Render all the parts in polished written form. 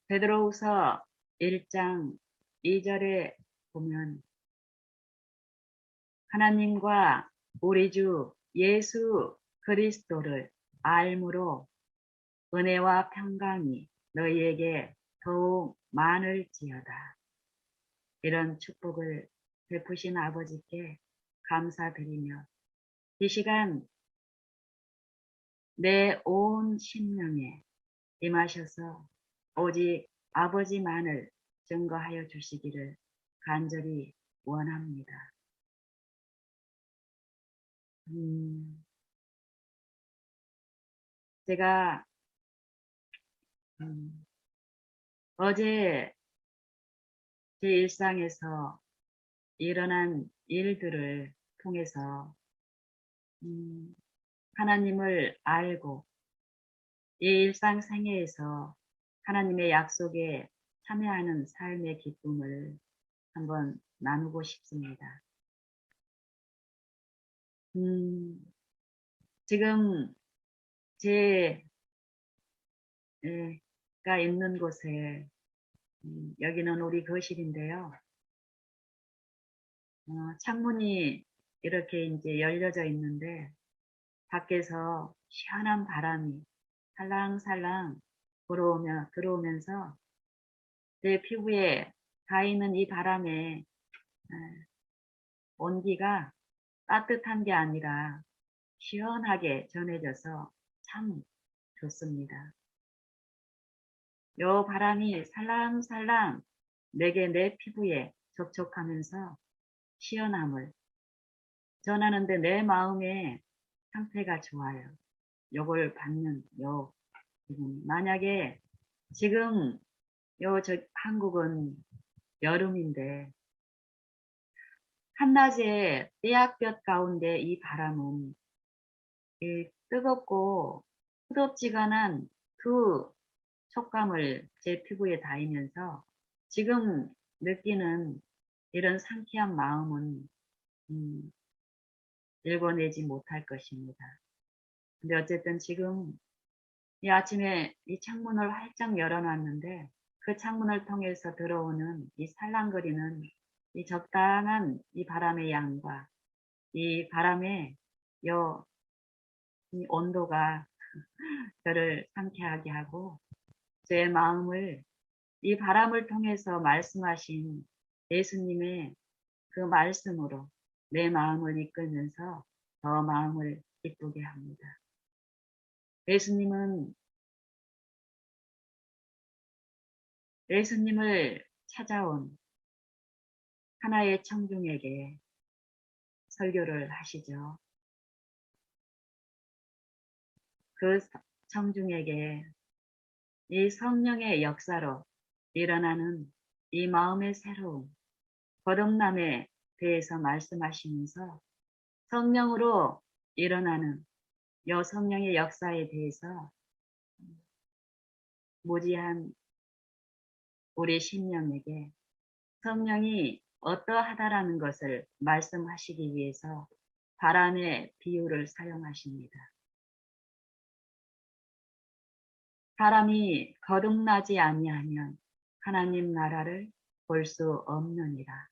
베드로후서 1장 2절에 보면 하나님과 우리 주 예수 그리스도를 알므로 은혜와 평강이 너희에게 더욱 많을지어다. 이런 축복을 베푸신 아버지께 감사드리며 이 시간 내 온 심령에 임하셔서 오직 아버지만을 증거하여 주시기를 간절히 원합니다. 제가 어제 제 일상에서 일어난 일들을 통해서 하나님을 알고 이 일상생애에서 하나님의 약속에 참여하는 삶의 기쁨을 한번 나누고 싶습니다. 지금 제가 있는 곳에 여기는 우리 거실인데요. 창문이 이렇게 이제 열려져 있는데 밖에서 시원한 바람이 살랑살랑 들어오면서 내 피부에 닿이는 이 바람에 온기가 따뜻한 게 아니라 시원하게 전해져서 참 좋습니다. 요 바람이 살랑살랑 내 피부에 접촉하면서 시원함을 전하는데 내 마음의 상태가 좋아요. 요걸 받는 만약에 지금 한국은 여름인데 한낮에 떼약볕 가운데 이 바람은 이 뜨겁고 후덥지근한 그 촉감을 제 피부에 닿으면서 지금 느끼는 이런 상쾌한 마음은 읽어내지 못할 것입니다. 근데 어쨌든 지금 이 아침에 이 창문을 활짝 열어놨는데 그 창문을 통해서 들어오는 이 살랑거리는 이 적당한 이 바람의 양과 이 바람의 이 온도가 저를 상쾌하게 하고 제 마음을 이 바람을 통해서 말씀하신 예수님의 그 말씀으로 내 마음을 이끌면서 더 마음을 기쁘게 합니다. 예수님을 찾아온 하나의 청중에게 설교를 하시죠. 그 청중에게 이 성령의 역사로 일어나는 이 마음의 새로움, 거듭남에 대해서 말씀하시면서 성령으로 일어나는 성령의 역사에 대해서 무지한 우리 심령에게 성령이 어떠하다라는 것을 말씀하시기 위해서 바람의 비유를 사용하십니다. 사람이 거듭나지 아니하면 하나님 나라를 볼 수 없느니라.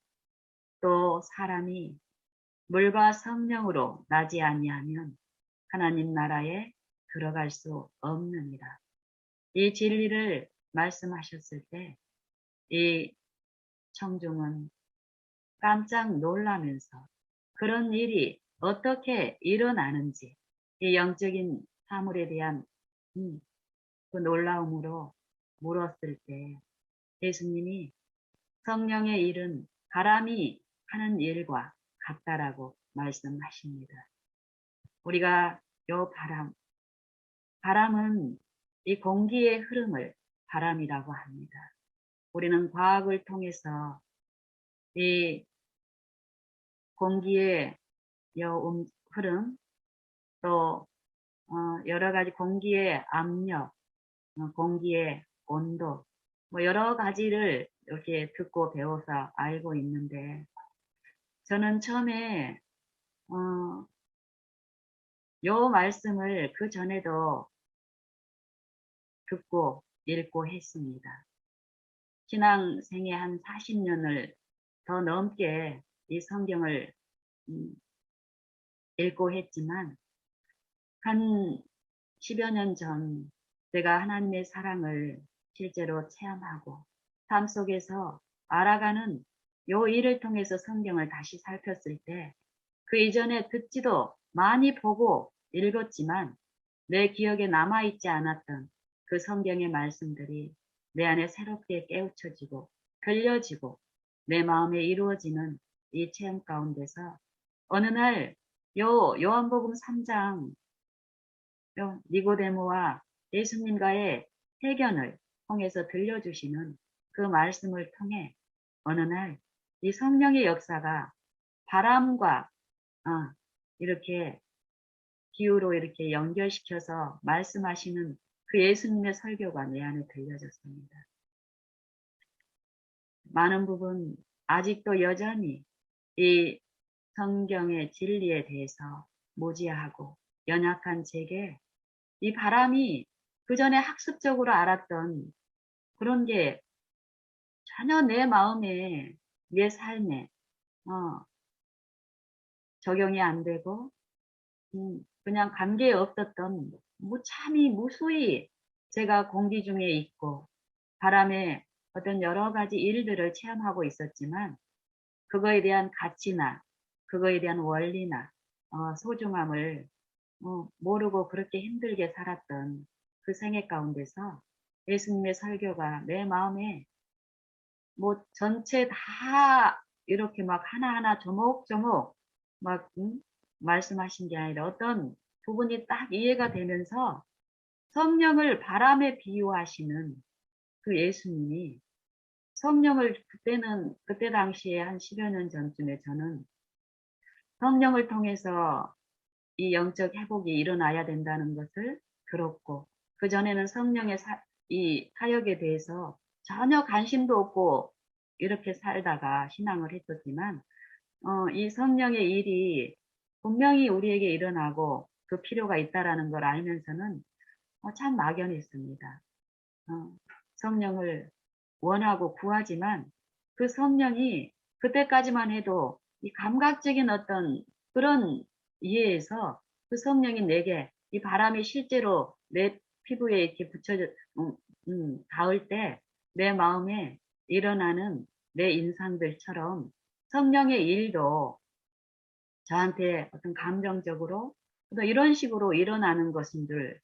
또 사람이 물과 성령으로 나지 아니하면 하나님 나라에 들어갈 수 없느니라. 이 진리를 말씀하셨을 때 이 청중은 깜짝 놀라면서 그런 일이 어떻게 일어나는지 이 영적인 사물에 대한 그 놀라움으로 물었을 때 예수님이 성령의 일은 바람이 하는 일과 같다라고 말씀하십니다. 우리가 요 바람은 이 공기의 흐름을 바람이라고 합니다. 우리는 과학을 통해서 이 공기의 흐름 또 여러 가지 공기의 압력, 공기의 온도 뭐 여러 가지를 이렇게 듣고 배워서 알고 있는데 저는 처음에 요 말씀을 그 전에도 듣고 읽고 했습니다. 신앙생애 한 40년을 더 넘게 이 성경을 음, 읽고 했지만 한 10여 년 전 내가 하나님의 사랑을 실제로 체험하고 삶 속에서 알아가는 요 일을 통해서 성경을 다시 살폈을 때 그 이전에 듣지도 많이 보고 읽었지만 내 기억에 남아있지 않았던 그 성경의 말씀들이 내 안에 새롭게 깨우쳐지고 들려지고 내 마음에 이루어지는 이 체험 가운데서 어느 날 요한복음 3장 니고데모와 예수님과의 회견을 통해서 들려주시는 그 말씀을 통해 어느 날 이 성령의 역사가 바람과 이렇게 비유로 이렇게 연결시켜서 말씀하시는 그 예수님의 설교가 내 안에 들려졌습니다. 많은 부분 아직도 여전히 이 성경의 진리에 대해서 모지하고 연약한 제게 이 바람이 그 전에 학습적으로 알았던 그런 게 전혀 내 마음에, 내 삶에 적용이 안 되고 그냥 관계에 없었던 참이 무수히 제가 공기 중에 있고 바람에 어떤 여러 가지 일들을 체험하고 있었지만 그거에 대한 가치나 그거에 대한 원리나 소중함을 모르고 그렇게 힘들게 살았던 그 생애 가운데서 예수님의 설교가 내 마음에 전체 다 이렇게 막 하나하나 조목조목 막 말씀하신 게 아니라 어떤 부분이 딱 이해가 되면서 성령을 바람에 비유하시는 그 예수님이 성령을 그때 당시에 한 10여 년 전쯤에 저는 성령을 통해서 이 영적 회복이 일어나야 된다는 것을 들었고 그전에는 성령의 이 사역에 대해서 전혀 관심도 없고 이렇게 살다가 신앙을 했었지만 이 성령의 일이 분명히 우리에게 일어나고 그 필요가 있다라는 걸 알면서는 참 막연했습니다. 성령을 원하고 구하지만 그 성령이 그때까지만 해도 이 감각적인 어떤 그런 이해에서 그 성령이 내게 이 바람이 실제로 내 피부에 이렇게 붙여져 닿을 때 내 마음에 일어나는 내 인상들처럼 성령의 일도 저한테 어떤 감정적으로 또 이런 식으로 일어나는 것인들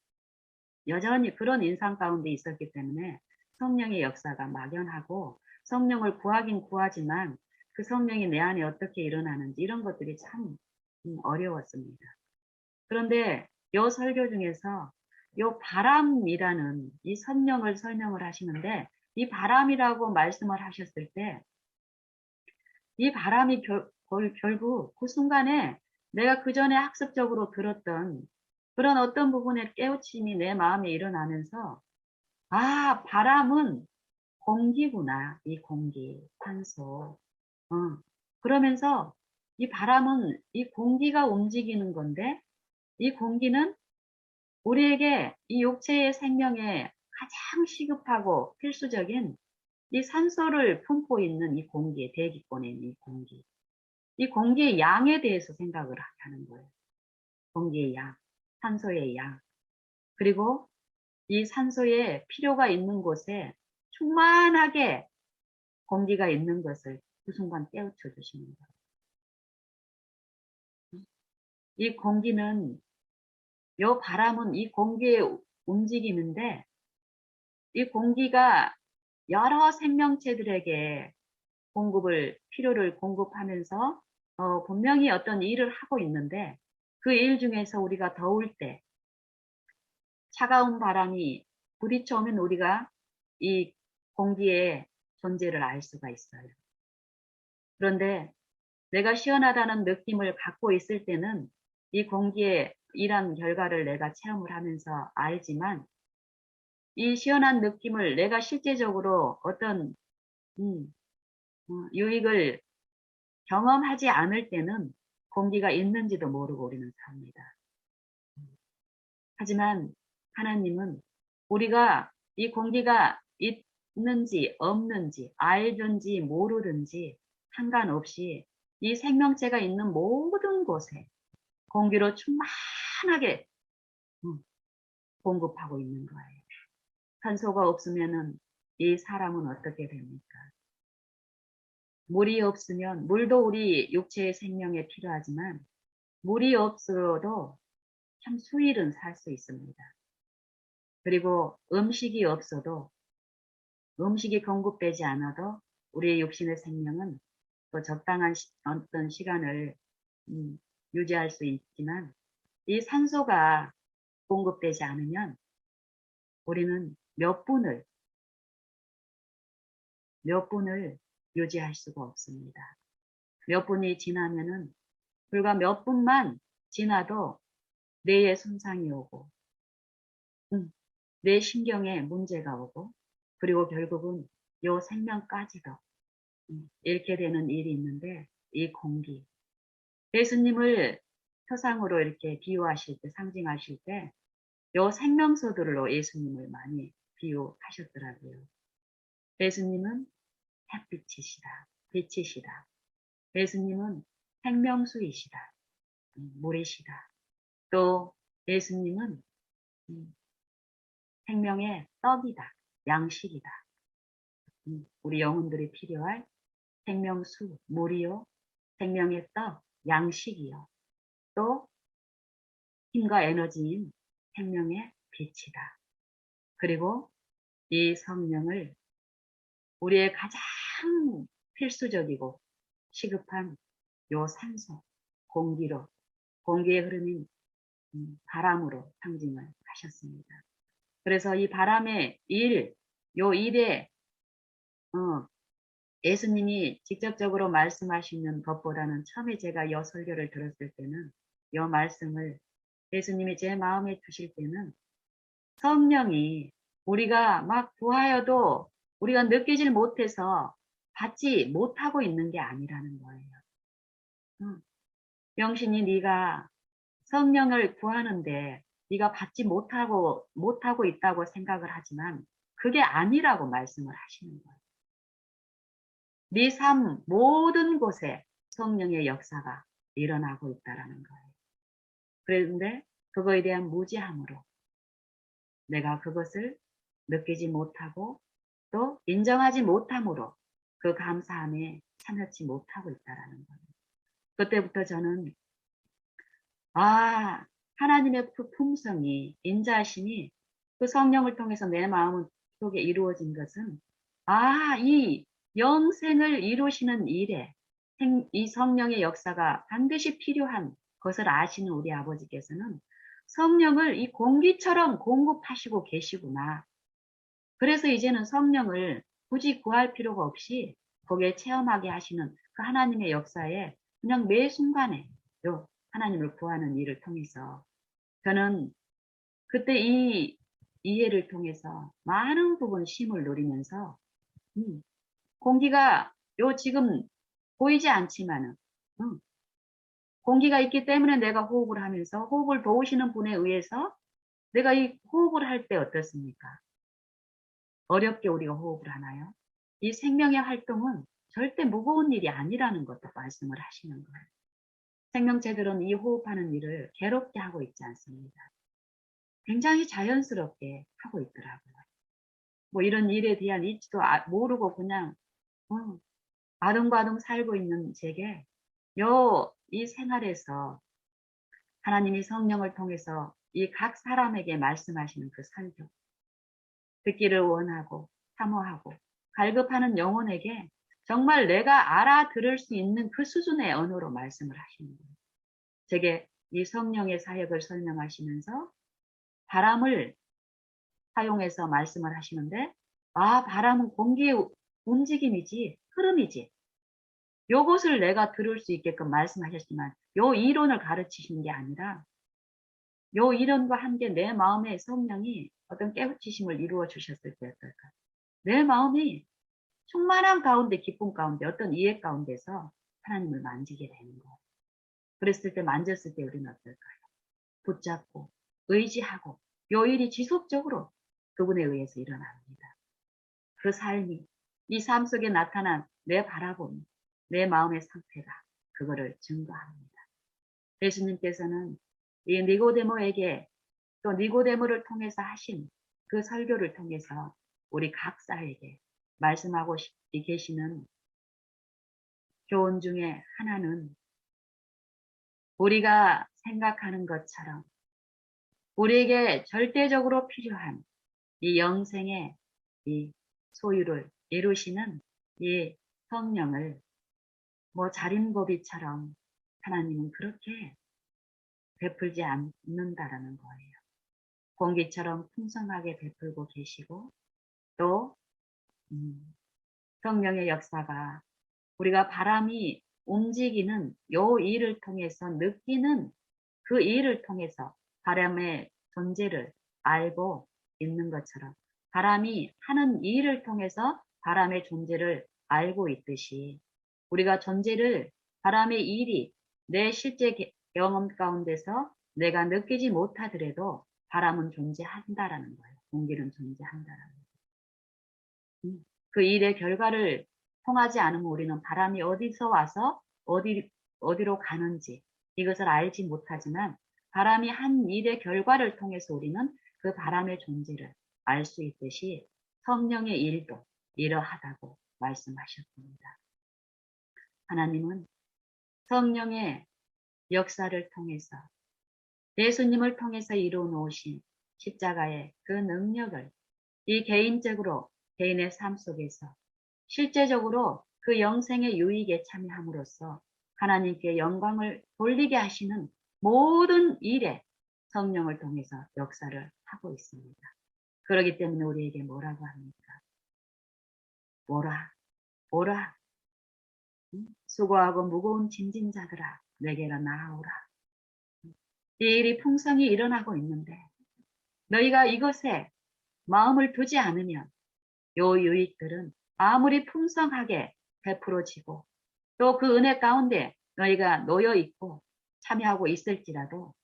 여전히 그런 인상 가운데 있었기 때문에 성령의 역사가 막연하고 성령을 구하긴 구하지만 그 성령이 내 안에 어떻게 일어나는지 이런 것들이 참 어려웠습니다. 그런데 요 설교 중에서 요 바람이라는 이 성령을 설명을 하시는데 이 바람이라고 말씀을 하셨을 때 이 바람이 결국 그 순간에 내가 그 전에 학습적으로 들었던 그런 어떤 부분의 깨우침이 내 마음에 일어나면서 바람은 공기구나. 이 공기, 산소. 그러면서 이 바람은 이 공기가 움직이는 건데 이 공기는 우리에게 이 육체의 생명에 가장 시급하고 필수적인 이 산소를 품고 있는 이 공기, 대기권에 있는 이 공기. 이 공기의 양에 대해서 생각을 하는 거예요. 공기의 양, 산소의 양. 그리고 이 산소에 필요가 있는 곳에 충만하게 공기가 있는 것을 그 순간 깨우쳐 주시는 거예요. 이 공기는, 요 바람은 이 공기에 움직이는데 이 공기가 여러 생명체들에게 필요를 공급하면서 분명히 어떤 일을 하고 있는데 그 일 중에서 우리가 더울 때 차가운 바람이 부딪혀오면 우리가 이 공기의 존재를 알 수가 있어요. 그런데 내가 시원하다는 느낌을 갖고 있을 때는 이 공기의 일한 결과를 내가 체험을 하면서 알지만 이 시원한 느낌을 내가 실제적으로 어떤 유익을 경험하지 않을 때는 공기가 있는지도 모르고 우리는 삽니다. 하지만 하나님은 우리가 이 공기가 있는지 없는지 알든지 모르든지 상관없이 이 생명체가 있는 모든 곳에 공기로 충만하게 공급하고 있는 거예요. 산소가 없으면은 이 사람은 어떻게 됩니까? 물이 없으면, 물도 우리 육체의 생명에 필요하지만 물이 없어도 참 수일은 살 수 있습니다. 그리고 음식이 없어도, 음식이 공급되지 않아도 우리의 육신의 생명은 또 적당한 어떤 시간을 유지할 수 있지만, 이 산소가 공급되지 않으면 우리는 몇 분을 유지할 수가 없습니다. 몇 분이 지나면은 불과 몇 분만 지나도 뇌에 손상이 오고, 뇌 신경에 문제가 오고, 그리고 결국은 요 생명까지도 잃게 되는 일이 있는데, 이 공기. 예수님을 표상으로 이렇게 비유하실 때, 상징하실 때, 요 생명소들로 예수님을 많이 비유하셨더라고요. 예수님은 햇빛이시다. 빛이시다. 예수님은 생명수이시다. 물이시다. 또 예수님은 생명의 떡이다. 양식이다. 우리 영혼들이 필요할 생명수, 물이요. 생명의 떡, 양식이요. 또 힘과 에너지인 생명의 빛이다. 그리고 이 성령을 우리의 가장 필수적이고 시급한 요 산소, 공기로, 공기의 흐름인 바람으로 상징을 하셨습니다. 그래서 이 바람의 일, 요 일에 예수님이 직접적으로 말씀하시는 것보다는 처음에 제가 요 설교를 들었을 때는 요 말씀을 예수님이 제 마음에 주실 때는 성령이 우리가 막 구하여도 우리가 느끼질 못해서 받지 못하고 있는 게 아니라는 거예요. 영신이 네가 성령을 구하는데 네가 받지 못하고 있다고 생각을 하지만 그게 아니라고 말씀을 하시는 거예요. 네 삶 모든 곳에 성령의 역사가 일어나고 있다라는 거예요. 그런데 그거에 대한 무지함으로 내가 그것을 느끼지 못하고 또 인정하지 못함으로 그 감사함에 참여치 못하고 있다라는 거예요. 그때부터 저는 하나님의 그 품성이, 인자하심이 그 성령을 통해서 내 마음 속에 이루어진 것은 이 영생을 이루시는 일에 이 성령의 역사가 반드시 필요한 것을 아시는 우리 아버지께서는 성령을 이 공기처럼 공급하시고 계시구나. 그래서 이제는 성령을 굳이 구할 필요가 없이 거기에 체험하게 하시는 그 하나님의 역사에 그냥 매 순간에 요 하나님을 구하는 일을 통해서 저는 그때 이 이해를 통해서 많은 부분 쉼을 누리면서 공기가 요 지금 보이지 않지만은 공기가 있기 때문에 내가 호흡을 하면서 호흡을 도우시는 분에 의해서 내가 이 호흡을 할 때 어떻습니까? 어렵게 우리가 호흡을 하나요? 이 생명의 활동은 절대 무거운 일이 아니라는 것도 말씀을 하시는 거예요. 생명체들은 이 호흡하는 일을 괴롭게 하고 있지 않습니다. 굉장히 자연스럽게 하고 있더라고요. 뭐 이런 일에 대한 이치도 모르고 그냥 아둥바둥 살고 있는 제게 이 생활에서 하나님이 성령을 통해서 이 각 사람에게 말씀하시는 그 설교, 듣기를 원하고 사모하고 갈급하는 영혼에게 정말 내가 알아들을 수 있는 그 수준의 언어로 말씀을 하시는 거예요. 제게 이 성령의 사역을 설명하시면서 바람을 사용해서 말씀을 하시는데 바람은 공기의 움직임이지 흐름이지. 요것을 내가 들을 수 있게끔 말씀하셨지만 요 이론을 가르치시는 게 아니라 요 이론과 함께 내 마음에 성령이 어떤 깨우치심을 이루어 주셨을 때 어떨까? 내 마음이 충만한 가운데 기쁨 가운데 어떤 이해 가운데서 하나님을 만지게 되는 거예요. 그랬을 때 만졌을 때 우리는 어떨까요? 붙잡고 의지하고 요 일이 지속적으로 그분에 의해서 일어납니다. 그 삶이 이 삶 속에 나타난 내 바라봄, 내 마음의 상태가 그거를 증거합니다. 예수님께서는 이 니고데모에게 또 니고데모를 통해서 하신 그 설교를 통해서 우리 각자에게 말씀하고 계시는 교훈 중에 하나는 우리가 생각하는 것처럼 우리에게 절대적으로 필요한 이 영생의 이 소유를 이루시는 이 성령을 뭐 자린고비처럼 하나님은 그렇게 베풀지 않는다라는 거예요. 공기처럼 풍성하게 베풀고 계시고 또 성령의 역사가 우리가 바람이 움직이는 요 일을 통해서 느끼는 그 일을 통해서 바람의 존재를 알고 있는 것처럼 바람이 하는 일을 통해서 바람의 존재를 알고 있듯이 우리가 존재를 바람의 일이 내 실제 경험 가운데서 내가 느끼지 못하더라도 바람은 존재한다라는 거예요. 공기는 존재한다라는 거예요. 그 일의 결과를 통하지 않으면 우리는 바람이 어디서 와서 어디로 가는지 이것을 알지 못하지만 바람이 한 일의 결과를 통해서 우리는 그 바람의 존재를 알 수 있듯이 성령의 일도 이러하다고 말씀하셨습니다. 하나님은 성령의 역사를 통해서 예수님을 통해서 이루어 놓으신 십자가의 그 능력을 이 개인적으로 개인의 삶 속에서 실제적으로 그 영생의 유익에 참여함으로써 하나님께 영광을 돌리게 하시는 모든 일에 성령을 통해서 역사를 하고 있습니다. 그렇기 때문에 우리에게 뭐라고 합니까? 오라. 수고하고 무거운 짐진 자들아 내게로 나아오라. 이 일이 풍성히 일어나고 있는데 너희가 이것에 마음을 두지 않으면 요 유익들은 아무리 풍성하게 베풀어지고 또 그 은혜 가운데 너희가 놓여 있고 참여하고 있을지라도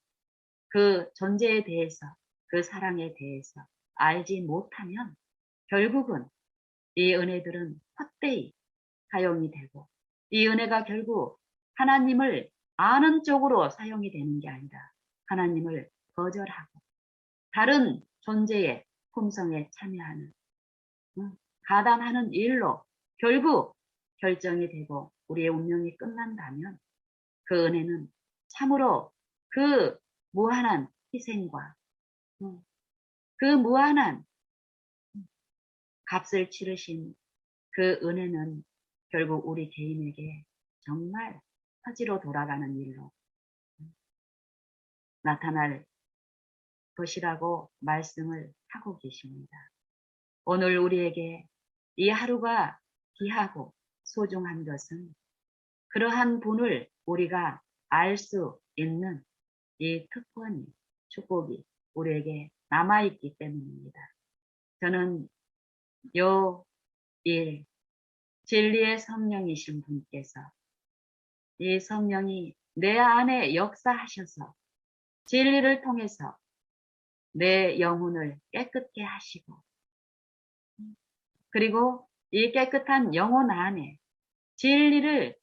그 존재에 대해서 그 사랑에 대해서 알지 못하면 결국은 이 은혜들은 헛되이 사용이 되고 이 은혜가 결국 하나님을 아는 쪽으로 사용이 되는 게 아니라 하나님을 거절하고 다른 존재의 품성에 참여하는 가담하는 일로 결국 결정이 되고 우리의 운명이 끝난다면 그 은혜는 참으로 그 무한한 희생과 그 무한한 값을 치르신 그 은혜는 결국 우리 개인에게 정말 터지로 돌아가는 일로 나타날 것이라고 말씀을 하고 계십니다. 오늘 우리에게 이 하루가 귀하고 소중한 것은 그러한 분을 우리가 알 수 있는 이 특권이, 축복이 우리에게 남아있기 때문입니다. 저는 요 일, 진리의 성령이신 분께서 이 성령이 내 안에 역사하셔서 진리를 통해서 내 영혼을 깨끗게 하시고 그리고 이 깨끗한 영혼 안에 진리를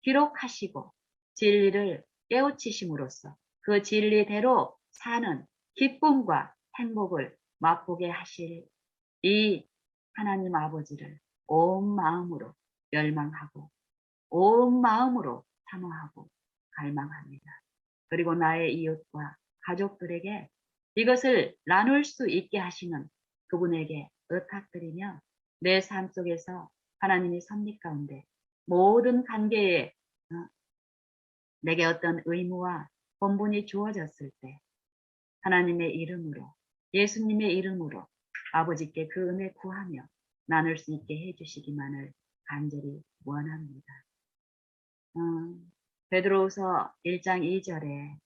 기록하시고 진리를 깨우치심으로써 그 진리대로 사는 기쁨과 행복을 맛보게 하실 이 하나님 아버지를 온 마음으로 열망하고 온 마음으로 사모하고 갈망합니다. 그리고 나의 이웃과 가족들에게 이것을 나눌 수 있게 하시는 그분에게 의탁드리며 내 삶 속에서 하나님이 섭리 가운데 모든 관계에 내게 어떤 의무와 본분이 주어졌을 때 하나님의 이름으로 예수님의 이름으로 아버지께 그 은혜 구하며 나눌 수 있게 해주시기만을 간절히 원합니다. 베드로후서 1장 2절에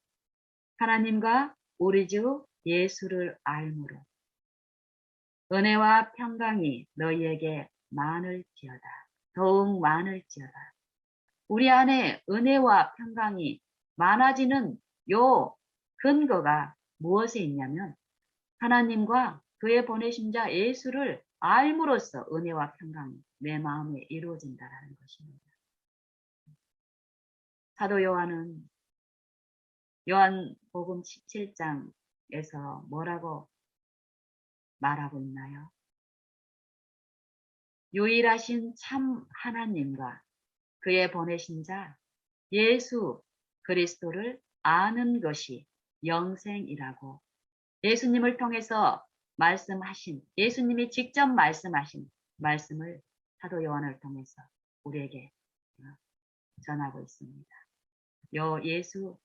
하나님과 우리 주 예수를 알므로 은혜와 평강이 너희에게 많을지어다. 더욱 많을지어다. 우리 안에 은혜와 평강이 많아지는 요 근거가 무엇에 있냐면 하나님과 그의 보내신 자 예수를 알므로써 은혜와 평강이 내 마음에 이루어진다라는 것입니다. 사도 요한은 요한복음 17장에서 뭐라고 말하고 있나요? 유일하신 참 하나님과 그의 보내신 자 예수 그리스도를 아는 것이 영생이라고, 예수님을 통해서 말씀하신, 예수님이 직접 말씀하신 말씀을 사도 요한을 통해서 우리에게 전하고 있습니다. 예수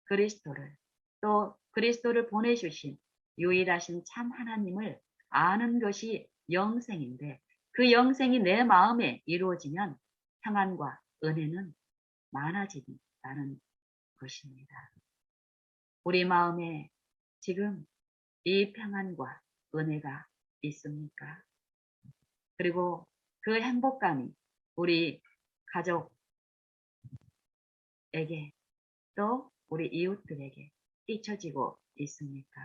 그리스도를, 또 그리스도를 보내주신 유일하신 참 하나님을 아는 것이 영생인데, 그 영생이 내 마음에 이루어지면 평안과 은혜는 많아진다는 것입니다. 우리 마음에 지금 이 평안과 은혜가 있습니까? 그리고 그 행복감이 우리 가족에게, 또 우리 이웃들에게 잊혀지고 있습니까?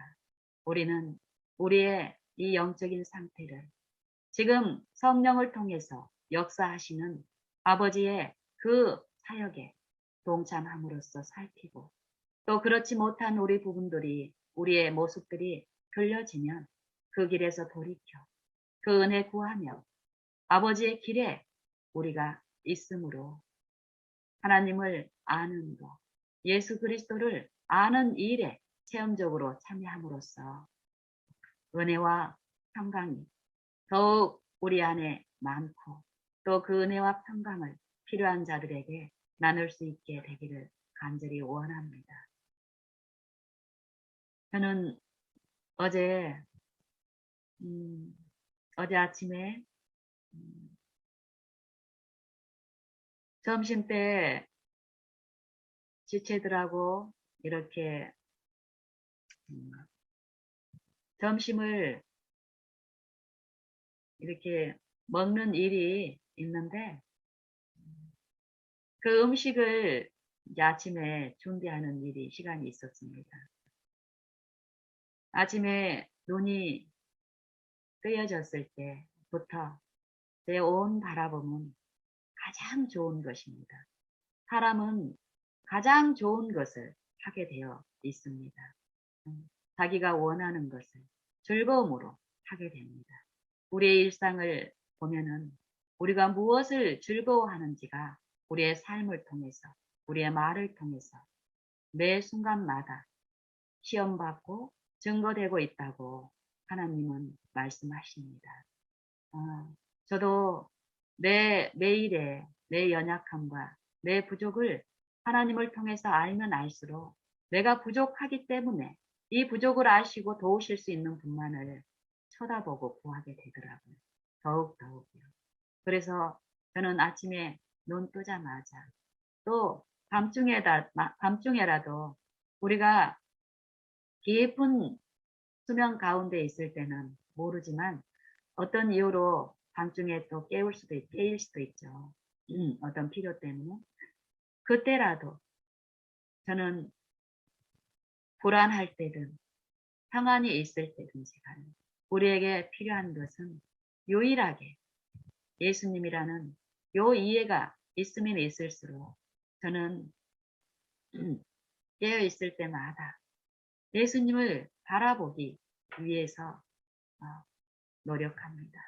우리는 우리의 이 영적인 상태를 지금 성령을 통해서 역사하시는 아버지의 그 사역에 동참함으로써 살피고, 또 그렇지 못한 우리 부분들이, 우리의 모습들이 들려지면 그 길에서 돌이켜 그 은혜 구하며 아버지의 길에 우리가 있으므로 하나님을 아는 것, 예수 그리스도를 아는 일에 체험적으로 참여함으로써 은혜와 평강이 더욱 우리 안에 많고, 또 그 은혜와 평강을 필요한 자들에게 나눌 수 있게 되기를 간절히 원합니다. 저는 어제 아침에 점심때 지체들하고 이렇게 점심을 이렇게 먹는 일이 있는데, 그 음식을 이제 아침에 준비하는 일이 시간이 있었습니다. 아침에 눈이 뜨여졌을 때부터 제 온 바라봄은 가장 좋은 것입니다. 사람은 가장 좋은 것을 하게 되어 있습니다. 자기가 원하는 것을 즐거움으로 하게 됩니다. 우리의 일상을 보면은 우리가 무엇을 즐거워하는지가 우리의 삶을 통해서, 우리의 말을 통해서 매 순간마다 시험받고 증거되고 있다고 하나님은 말씀하십니다. 저도 매일의 내 연약함과 내 부족을 하나님을 통해서 알면 알수록 내가 부족하기 때문에 이 부족을 아시고 도우실 수 있는 분만을 쳐다보고 구하게 되더라고요. 더욱더욱요. 그래서 저는 아침에 눈 뜨자마자, 또 밤중에라도 우리가 깊은 수면 가운데 있을 때는 모르지만 어떤 이유로 밤중에 또 깨일 수도 있죠. 어떤 필요 때문에. 그때라도 저는 불안할 때든 평안이 있을 때든지 간에 우리에게 필요한 것은 유일하게 예수님이라는 요 이해가 있으면 있을수록 저는 깨어 있을 때마다 예수님을 바라보기 위해서 노력합니다.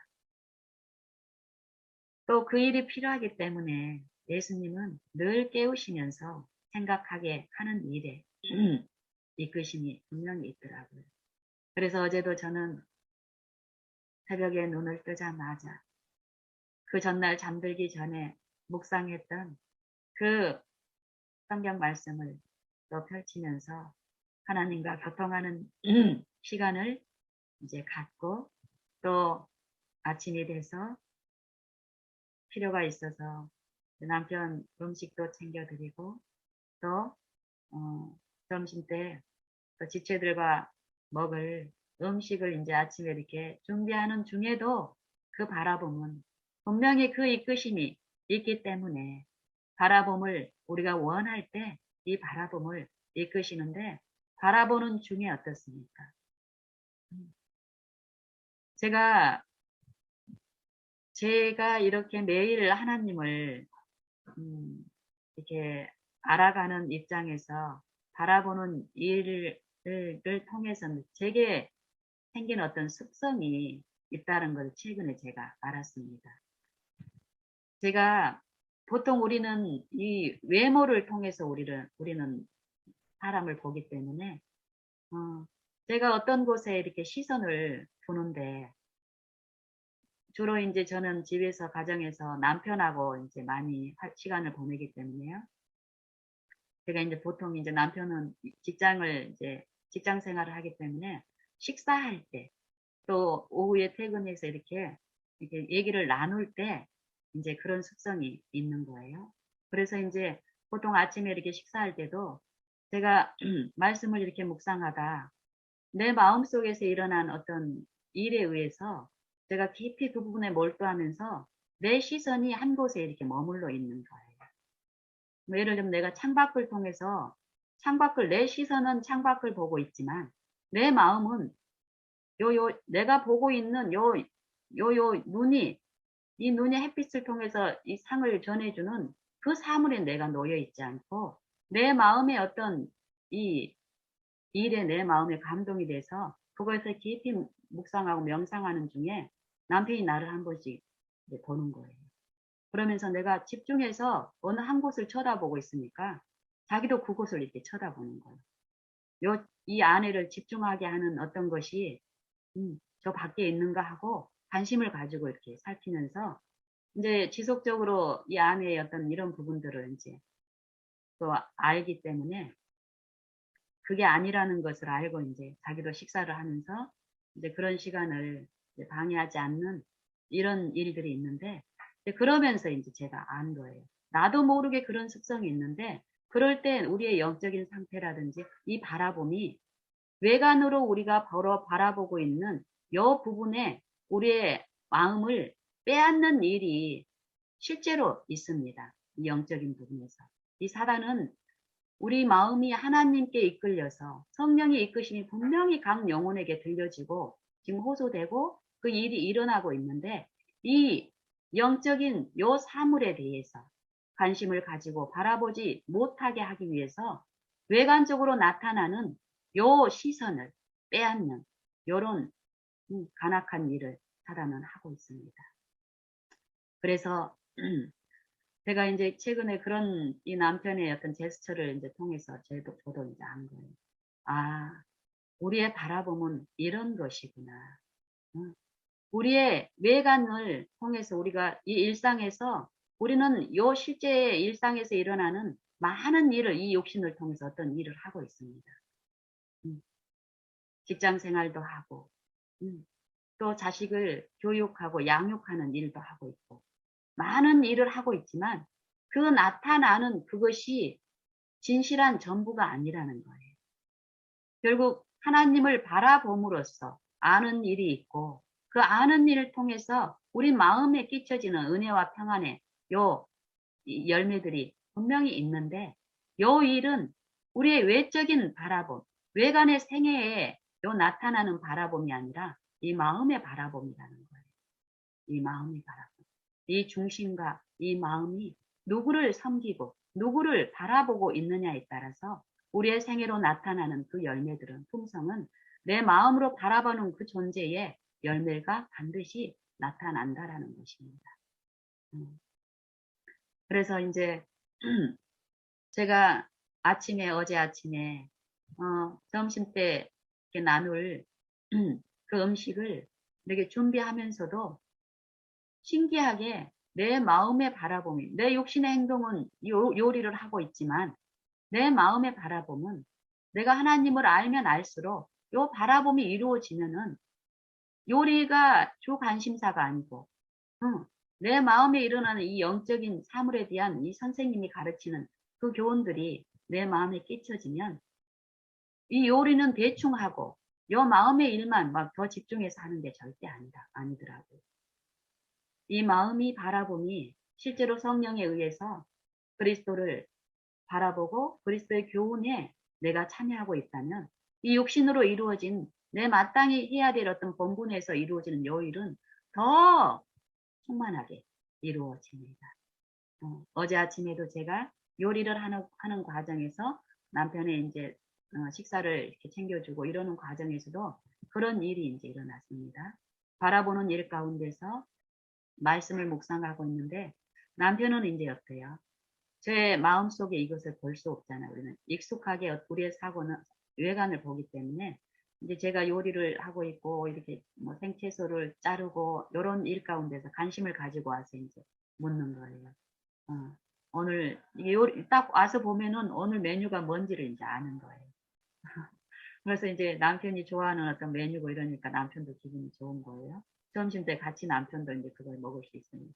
또 그 일이 필요하기 때문에 예수님은 늘 깨우시면서 생각하게 하는 일에 이끄심이 분명히 있더라고요. 그래서 어제도 저는 새벽에 눈을 뜨자마자 그 전날 잠들기 전에 묵상했던 그 성경 말씀을 또 펼치면서 하나님과 교통하는 시간을 이제 갖고, 또 아침이 돼서 필요가 있어서 남편 음식도 챙겨드리고, 또 점심 때 또 지체들과 먹을 음식을 이제 아침에 이렇게 준비하는 중에도 그 바라봄은 분명히 그 이끄심이 있기 때문에, 바라봄을 우리가 원할 때 이 바라봄을 이끄시는데, 바라보는 중에 어떻습니까? 제가 제가 이렇게 매일 하나님을 이렇게 알아가는 입장에서 바라보는 일을 통해서는 제게 생긴 어떤 습성이 있다는 걸 최근에 제가 알았습니다. 제가 보통 우리는 이 외모를 통해서 우리는 사람을 보기 때문에 제가 어떤 곳에 이렇게 시선을 두는데 주로 이제 저는 집에서 가정에서 남편하고 이제 많이 시간을 보내기 때문에요. 제가 이제 보통 이제 남편은 직장 생활을 하기 때문에 식사할 때 또 오후에 퇴근해서 이렇게 얘기를 나눌 때 이제 그런 습성이 있는 거예요. 그래서 이제 보통 아침에 이렇게 식사할 때도 제가 말씀을 이렇게 묵상하다 내 마음속에서 일어난 어떤 일에 의해서 제가 깊이 그 부분에 몰두하면서 내 시선이 한 곳에 이렇게 머물러 있는 거예요. 뭐 예를 들면 내가 창밖을 통해서 내 시선은 창밖을 보고 있지만 내 마음은 내가 보고 있는 이 눈이 햇빛을 통해서 이 상을 전해주는 그 사물에 내가 놓여 있지 않고 내 마음의 어떤 이 일에 내 마음에 감동이 돼서 그것을 깊이 묵상하고 명상하는 중에 남편이 나를 한 번씩 보는 거예요. 그러면서 내가 집중해서 어느 한 곳을 쳐다보고 있으니까 자기도 그곳을 이렇게 쳐다보는 거예요. 이 아내를 집중하게 하는 어떤 것이 저 밖에 있는가 하고 관심을 가지고 이렇게 살피면서 이제 지속적으로 이 아내의 어떤 이런 부분들을 이제 또 알기 때문에 그게 아니라는 것을 알고 이제 자기도 식사를 하면서 이제 그런 시간을 이제 방해하지 않는 이런 일들이 있는데 그러면서 이제 제가 안 거예요. 나도 모르게 그런 습성이 있는데 그럴 땐 우리의 영적인 상태라든지 이 바라봄이 외관으로 우리가 바라보고 있는 이 부분에 우리의 마음을 빼앗는 일이 실제로 있습니다. 이 영적인 부분에서. 이 사단은 우리 마음이 하나님께 이끌려서 성령의 이끄심이 분명히 각 영혼에게 들려지고 지금 호소되고 그 일이 일어나고 있는데 이 영적인 요 사물에 대해서 관심을 가지고 바라보지 못하게 하기 위해서 외관적으로 나타나는 요 시선을 빼앗는 요런 간악한 일을 사단은 하고 있습니다. 그래서 제가 이제 최근에 그런 이 남편의 어떤 제스처를 이제 통해서 저도 이제 안 거예요. 아, 우리의 바라봄은 이런 것이구나. 우리의 외관을 통해서 우리가 이 일상에서 우리는 요 실제 일상에서 일어나는 많은 일을 이 육신을 통해서 어떤 일을 하고 있습니다. 직장 생활도 하고, 또 자식을 교육하고 양육하는 일도 하고 있고, 많은 일을 하고 있지만 그 나타나는 그것이 진실한 전부가 아니라는 거예요. 결국 하나님을 바라봄으로써 아는 일이 있고 그 아는 일을 통해서 우리 마음에 끼쳐지는 은혜와 평안의 요 열매들이 분명히 있는데 요 일은 우리의 외적인 바라봄, 외관의 생애에 요 나타나는 바라봄이 아니라 이 마음의 바라봄이라는 거예요. 이 마음의 바라봄. 이 중심과 이 마음이 누구를 섬기고 누구를 바라보고 있느냐에 따라서 우리의 생애로 나타나는 그 열매들은 품성은 내 마음으로 바라보는 그 존재의 열매가 반드시 나타난다라는 것입니다. 그래서 이제 제가 어제 아침에 점심 때 이렇게 나눌 그 음식을 이렇게 준비하면서도 신기하게 내 마음의 바라봄이, 내 육신의 행동은 요리를 하고 있지만 내 마음의 바라봄은 내가 하나님을 알면 알수록 요 바라봄이 이루어지면은 요리가 주 관심사가 아니고 내 마음에 일어나는 이 영적인 사물에 대한 이 선생님이 가르치는 그 교훈들이 내 마음에 끼쳐지면 이 요리는 대충 하고 요 마음의 일만 막 더 집중해서 하는 게 절대 아니더라고요. 이 마음이 바라봄이 실제로 성령에 의해서 그리스도를 바라보고 그리스도의 교훈에 내가 참여하고 있다면 이 육신으로 이루어진 내 마땅히 해야 될 어떤 본분에서 이루어지는 요 일은 더 충만하게 이루어집니다. 어제 아침에도 제가 요리를 하는 과정에서 남편의 이제 식사를 이렇게 챙겨주고 이러는 과정에서도 그런 일이 이제 일어났습니다. 바라보는 일 가운데서 말씀을 묵상하고 있는데 남편은 이제 어때요? 제 마음속에 이것을 볼 수 없잖아요. 우리는 익숙하게 우리의 사고는 외관을 보기 때문에 이제 제가 요리를 하고 있고 이렇게 뭐 생채소를 자르고 요런 일 가운데서 관심을 가지고 와서 이제 묻는 거예요. 어, 오늘 이게 요리 딱 와서 보면은 오늘 메뉴가 뭔지를 이제 아는 거예요. 그래서 이제 남편이 좋아하는 어떤 메뉴고 이러니까 남편도 기분이 좋은 거예요. 점심때 같이 남편도 이제 그걸 먹을 수 있으니까.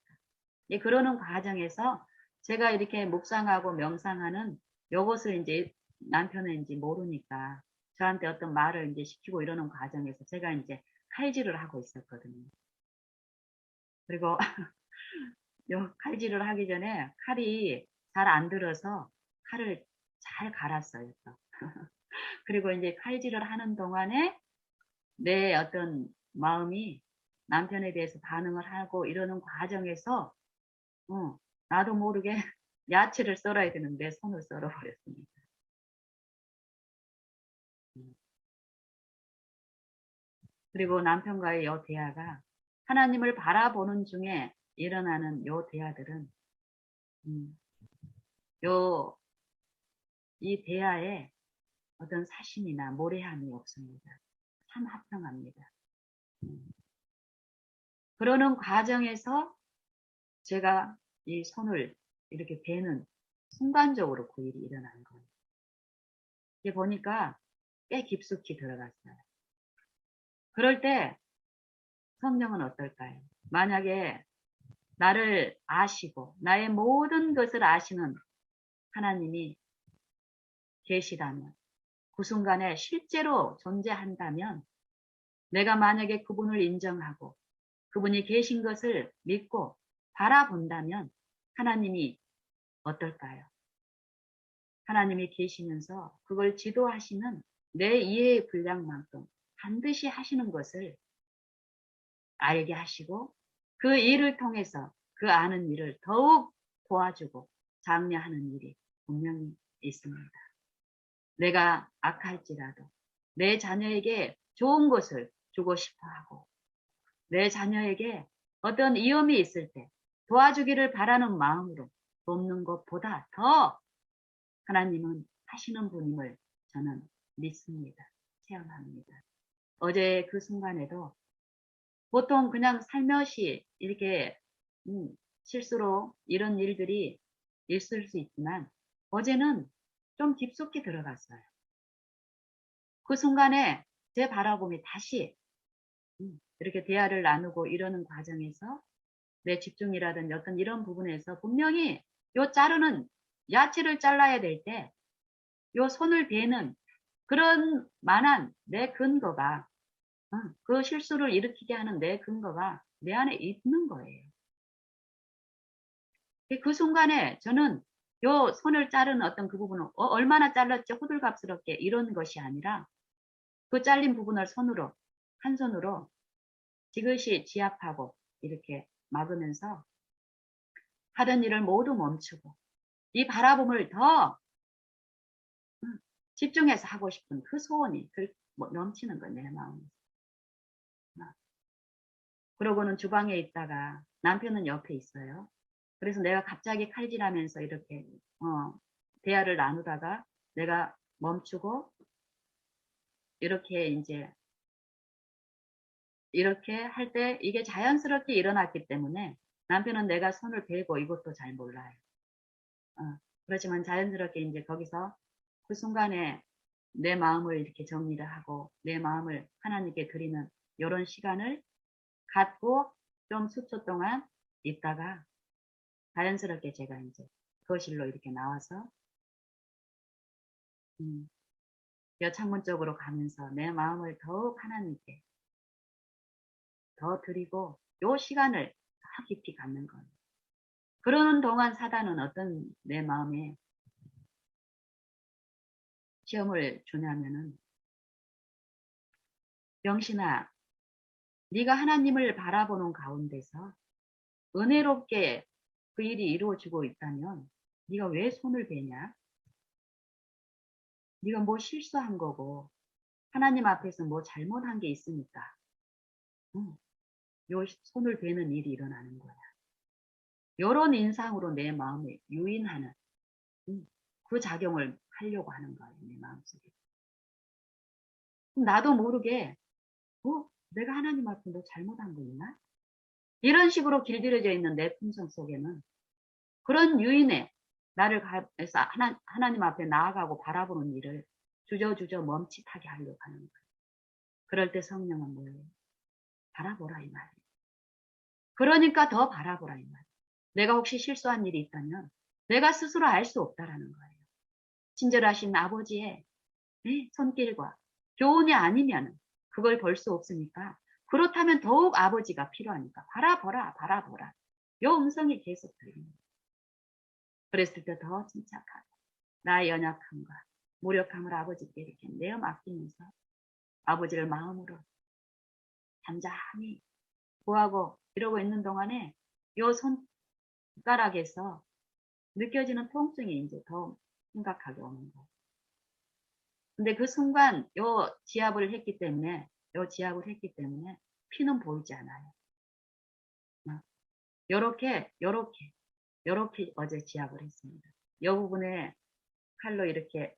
예, 그러는 과정에서 제가 이렇게 묵상하고 명상하는 요것을 이제 남편은 이제 모르니까 저한테 어떤 말을 이제 시키고 이러는 과정에서 제가 이제 칼질을 하고 있었거든요. 그리고 요 칼질을 하기 전에 칼이 잘 안 들어서 칼을 잘 갈았어요. 또. 그리고 이제 칼질을 하는 동안에 내 어떤 마음이 남편에 대해서 반응을 하고 이러는 과정에서 나도 모르게 야채를 썰어야 되는데 손을 썰어버렸습니다. 음. 그리고 남편과의 요 대화가 하나님을 바라보는 중에 일어나는 요 대화들은 음, 요, 이 대화에 어떤 사심이나 모래함이 없습니다. 참 합당합니다. 음. 그러는 과정에서 제가 이 손을 이렇게 대는 순간적으로 그 일이 일어난 거예요. 이게 보니까 꽤 깊숙이 들어갔어요. 그럴 때 성령은 어떨까요? 만약에 나를 아시고 나의 모든 것을 아시는 하나님이 계시다면 그 순간에 실제로 존재한다면 내가 만약에 그분을 인정하고 그분이 계신 것을 믿고 바라본다면 하나님이 어떨까요? 하나님이 계시면서 그걸 지도하시는 내 이해의 분량만큼 반드시 하시는 것을 알게 하시고 그 일을 통해서 그 아는 일을 더욱 도와주고 장려하는 일이 분명히 있습니다. 내가 악할지라도 내 자녀에게 좋은 것을 주고 싶어 하고 내 자녀에게 어떤 위험이 있을 때 도와주기를 바라는 마음으로 돕는 것보다 더 하나님은 하시는 분임을 저는 믿습니다. 체험합니다. 어제 그 순간에도 보통 그냥 살며시 이렇게 실수로 이런 일들이 있을 수 있지만 어제는 좀 깊숙이 들어갔어요. 그 순간에 제 바라봄이 다시 이렇게 대화를 나누고 이러는 과정에서 내 집중이라든지 어떤 이런 부분에서 분명히 요 자르는 야채를 잘라야 될 때 요 손을 대는 그런 만한 내 근거가 그 실수를 일으키게 하는 내 근거가 내 안에 있는 거예요. 그 순간에 저는 요 손을 자르는 어떤 그 부분을 얼마나 잘랐지 호들갑스럽게 이런 것이 아니라 그 잘린 부분을 손으로 한 손으로 지그시 지압하고 이렇게 막으면서 하던 일을 모두 멈추고 이 바라봄을 더 집중해서 하고 싶은 그 소원이 넘치는 거예요, 내 마음에. 그러고는 주방에 있다가 남편은 옆에 있어요. 그래서 내가 갑자기 칼질하면서 이렇게 대화를 나누다가 내가 멈추고 이렇게 이제 이렇게 할 때 이게 자연스럽게 일어났기 때문에 남편은 내가 손을 대고 이것도 잘 몰라요. 그렇지만 자연스럽게 이제 거기서 그 순간에 내 마음을 이렇게 정리를 하고 내 마음을 하나님께 드리는 이런 시간을 갖고 좀 수초 동안 있다가 자연스럽게 제가 이제 거실로 이렇게 나와서 여창문 쪽으로 가면서 내 마음을 더욱 하나님께 더 드리고 요 시간을 더 깊이 갖는 거예요. 그러는 동안 사단은 어떤 내 마음에 시험을 주냐면은 영신아 네가 하나님을 바라보는 가운데서 은혜롭게 그 일이 이루어지고 있다면 네가 왜 손을 대냐? 네가 뭐 실수한 거고 하나님 앞에서 뭐 잘못한 게 있으니까 요 손을 대는 일이 일어나는 거야. 요런 인상으로 내 마음에 유인하는 그 작용을 하려고 하는 거예요. 내 마음속에. 그럼 나도 모르게 내가 하나님 앞에 뭐 잘못한 거 있나? 이런 식으로 길들여져 있는 내 품성 속에는 그런 유인에 나를 가해서 하나님 앞에 나아가고 바라보는 일을 주저주저 멈칫하게 하려고 하는 거예요. 그럴 때 성령은 뭐예요? 바라보라 이 말이에요. 그러니까 더 바라보라 이 말이에요. 내가 혹시 실수한 일이 있다면 내가 스스로 알 수 없다라는 거예요. 친절하신 아버지의 손길과 교훈이 아니면 그걸 볼 수 없으니까 그렇다면 더욱 아버지가 필요하니까 바라보라 바라보라. 요 음성이 계속 들립니다. 그랬을 때 더 침착하고 나의 연약함과 무력함을 아버지께 이렇게 내어 맡기면서 아버지를 마음으로 잠잠히 구하고 이러고 있는 동안에 요 손가락에서 느껴지는 통증이 이제 더 심각하게 오는 거예요. 근데 그 순간 요 지압을 했기 때문에 피는 보이지 않아요. 요렇게 어제 지압을 했습니다. 요 부분에 칼로 이렇게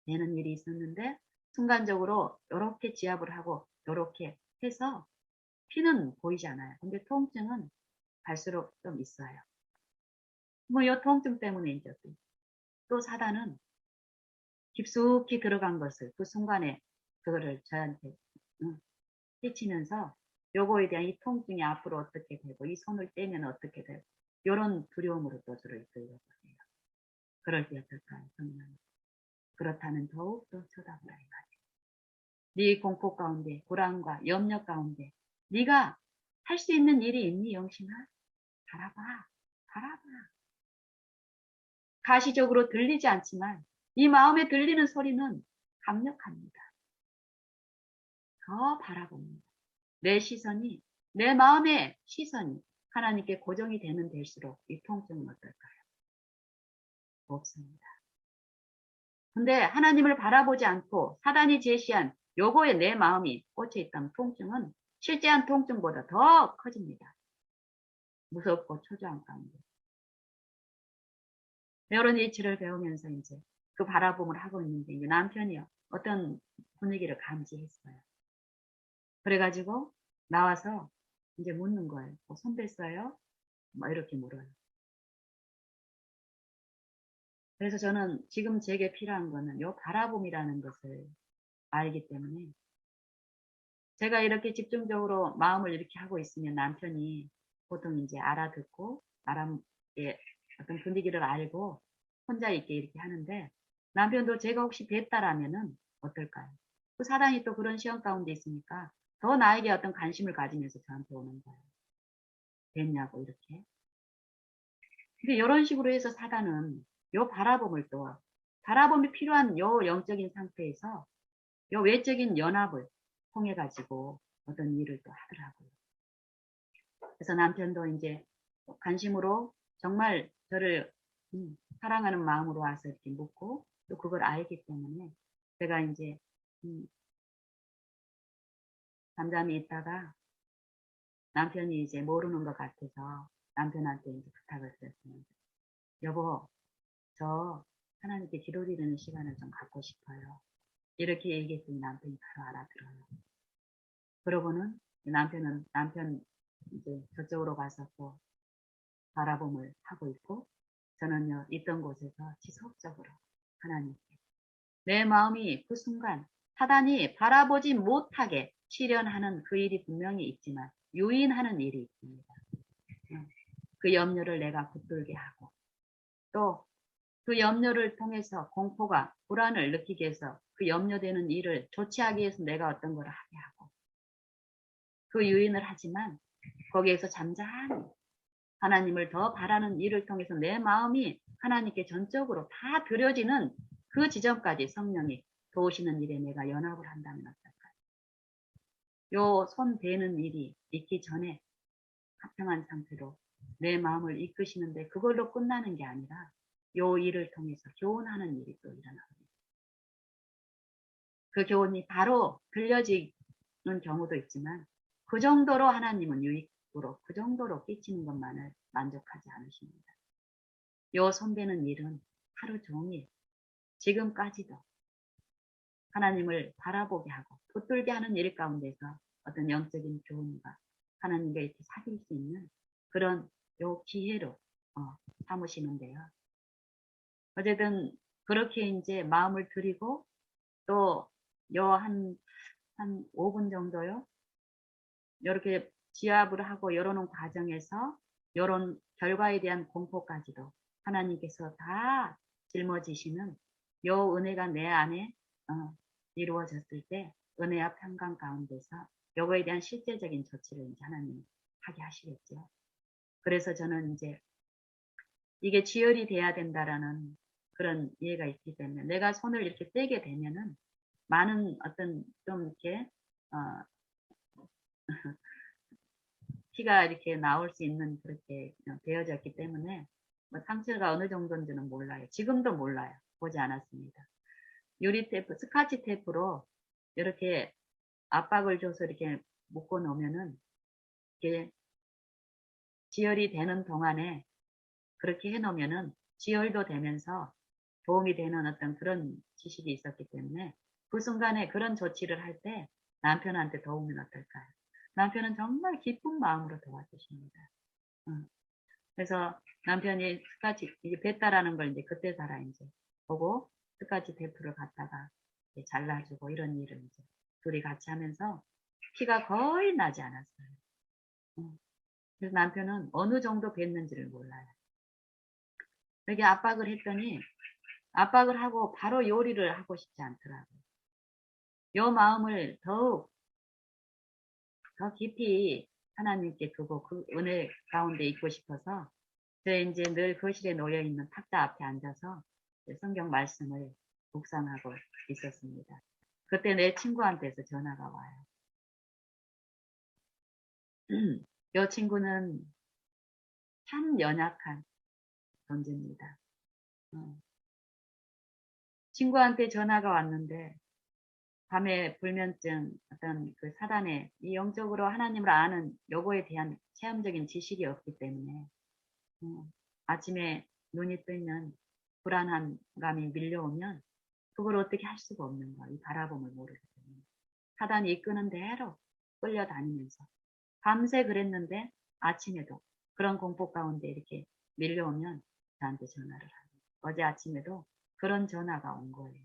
내는 일이 있었는데 순간적으로 요렇게 지압을 하고 요렇게 해서 피는 보이지 않아요. 근데 통증은 갈수록 좀 있어요. 뭐 요 통증 때문에 이제 또 사단은 깊숙이 들어간 것을 그 순간에 그거를 저한테 끼치면서 요거에 대한 이 통증이 앞으로 어떻게 되고 이 손을 떼면 어떻게 되고 요런 두려움으로 또 저를 이끌려고 해요. 그럴 때 어떨까요? 성령. 그렇다면 더욱더 쳐다보라 이 말이에요. 네 공포 가운데 불안과 염려 가운데 네가 할 수 있는 일이 있니 영신아? 바라봐. 바라봐. 가시적으로 들리지 않지만 이 마음에 들리는 소리는 강력합니다. 더 바라봅니다. 내 시선이 내 마음의 시선이 하나님께 고정이 되면 될수록 이 통증은 어떨까요? 없습니다. 근데 하나님을 바라보지 않고 사단이 제시한 요거에 내 마음이 꽂혀 있다면 통증은 실제한 통증보다 더 커집니다. 무섭고 초조한 가운데. 이런 이치를 배우면서 이제 그 바라봄을 하고 있는데 이제 남편이요. 어떤 분위기를 감지했어요. 그래가지고 나와서 이제 묻는 거예요. 손 댔어요? 뭐 이렇게 물어요. 그래서 저는 지금 제게 필요한 거는 요 바라봄이라는 것을 알기 때문에 제가 이렇게 집중적으로 마음을 이렇게 하고 있으면 남편이 보통 이제 알아듣고 어떤 분위기를 알고 혼자 있게 이렇게 하는데 남편도 제가 혹시 뵀다라면은 어떨까요? 그 사단이 또 그런 시험 가운데 있으니까 더 나에게 어떤 관심을 가지면서 저한테 오는 거예요. 됐냐고 이렇게. 근데 이런 식으로 해서 사단은 요 바라봄을 또 바라봄이 필요한 요 영적인 상태에서 요 외적인 연합을 통해 가지고 어떤 일을 또 하더라고요. 그래서 남편도 이제 관심으로 정말 저를 사랑하는 마음으로 와서 이렇게 묻고 또 그걸 알기 때문에 제가 이제 잠잠히 있다가 남편이 이제 모르는 것 같아서 남편한테 이제 부탁을 드렸어요. 여보, 저 하나님께 기도드리는 시간을 좀 갖고 싶어요. 이렇게 얘기했더니 남편이 바로 알아들어요. 그러고는 남편 이제 저쪽으로 가서 또 바라봄을 하고 있고 저는요 있던 곳에서 지속적으로 하나님께 내 마음이 그 순간 사단이 바라보지 못하게 실현하는 그 일이 분명히 있지만 유인하는 일이 있습니다. 그 염려를 내가 붙들게 하고 또 그 염려를 통해서 공포가 불안을 느끼게 해서 그 염려되는 일을 조치하기 위해서 내가 어떤 걸 하게 하고 그 유인을 하지만 거기에서 잠잠히 하나님을 더 바라는 일을 통해서 내 마음이 하나님께 전적으로 다 드려지는 그 지점까지 성령이 도우시는 일에 내가 연합을 한다면 어떨까요? 요 손 대는 일이 있기 전에 합평한 상태로 내 마음을 이끄시는데 그걸로 끝나는 게 아니라 요 일을 통해서 교훈하는 일이 또 일어납니다. 그 교훈이 바로 들려지는 경우도 있지만 그 정도로 하나님은 유익으로 그 정도로 끼치는 것만을 만족하지 않으십니다. 요 손대는 일은 하루 종일 지금까지도 하나님을 바라보게 하고 붙들게 하는 일 가운데서 어떤 영적인 교훈과 하나님과 이렇게 사귈 수 있는 그런 요 기회로 삼으시는데요. 어쨌든 그렇게 이제 마음을 들이고 또 요 한 5분 정도요. 이렇게 지압을 하고 열어놓은 과정에서 이런 결과에 대한 공포까지도 하나님께서 다 짊어지시는 요 은혜가 내 안에 이루어졌을 때 은혜와 평강 가운데서 요거에 대한 실제적인 조치를 이제 하나님 하게 하시겠죠. 그래서 저는 이제 이게 지혈이 돼야 된다라는 그런 이해가 있기 때문에 내가 손을 이렇게 떼게 되면은 많은 어떤 좀 이렇게 피가 이렇게 나올 수 있는 그렇게 되어졌기 때문에 뭐 상처가 어느 정도인지는 몰라요. 지금도 몰라요. 보지 않았습니다. 유리 테이프, 스카치 테이프로 이렇게 압박을 줘서 이렇게 묶어 놓으면은 이게 지혈이 되는 동안에 그렇게 해 놓으면은 지혈도 되면서 도움이 되는 어떤 그런 지식이 있었기 때문에 그 순간에 그런 조치를 할 때 남편한테 도우면 어떨까요? 남편은 정말 기쁜 마음으로 도와주십니다. 그래서 남편이 스카치, 이게 뱉다라는 걸 이제 그때서야 이제 보고 스카치 테이프를 갖다가 잘라주고 이런 일을 이제 둘이 같이 하면서 피가 거의 나지 않았어요. 그래서 남편은 어느 정도 뱉는지를 몰라요. 이렇게 압박을 했더니 압박을 하고 바로 요리를 하고 싶지 않더라고요. 요 마음을 더욱 더 깊이 하나님께 두고 그 은혜 가운데 있고 싶어서 제 이제 늘 거실에 놓여 있는 탁자 앞에 앉아서 성경 말씀을 묵상하고 있었습니다. 그때 내 친구한테서 전화가 와요. 이 친구는 참 연약한 존재입니다. 친구한테 전화가 왔는데 밤에 불면증 어떤 그 사단에 이 영적으로 하나님을 아는 요거에 대한 체험적인 지식이 없기 때문에 아침에 눈이 뜨면 불안한 감이 밀려오면 그걸 어떻게 할 수가 없는 거야. 이 바라봄을 모르기 때문에. 사단이 이끄는 대로 끌려다니면서 밤새 그랬는데 아침에도 그런 공포 가운데 이렇게 밀려오면 저한테 전화를 하고 어제 아침에도 그런 전화가 온 거예요.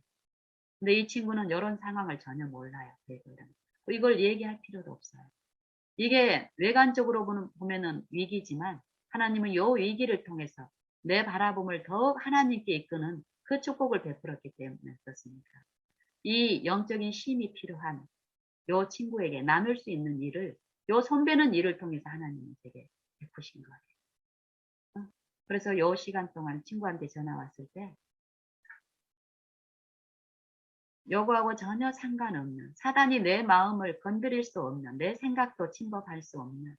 근데 이 친구는 이런 상황을 전혀 몰라요. 이걸 얘기할 필요도 없어요. 이게 외관적으로 보면은 위기지만 하나님은 이 위기를 통해서 내 바라봄을 더욱 하나님께 이끄는 그 축복을 베풀었기 때문에 그렇습니다. 이 영적인 힘이 필요한 이 친구에게 나눌 수 있는 일을 이 손배는 일을 통해서 하나님이 제게 베푸신 거예요. 그래서 이 시간 동안 친구한테 전화 왔을 때 요거하고 전혀 상관없는 사단이 내 마음을 건드릴 수 없는 내 생각도 침범할 수 없는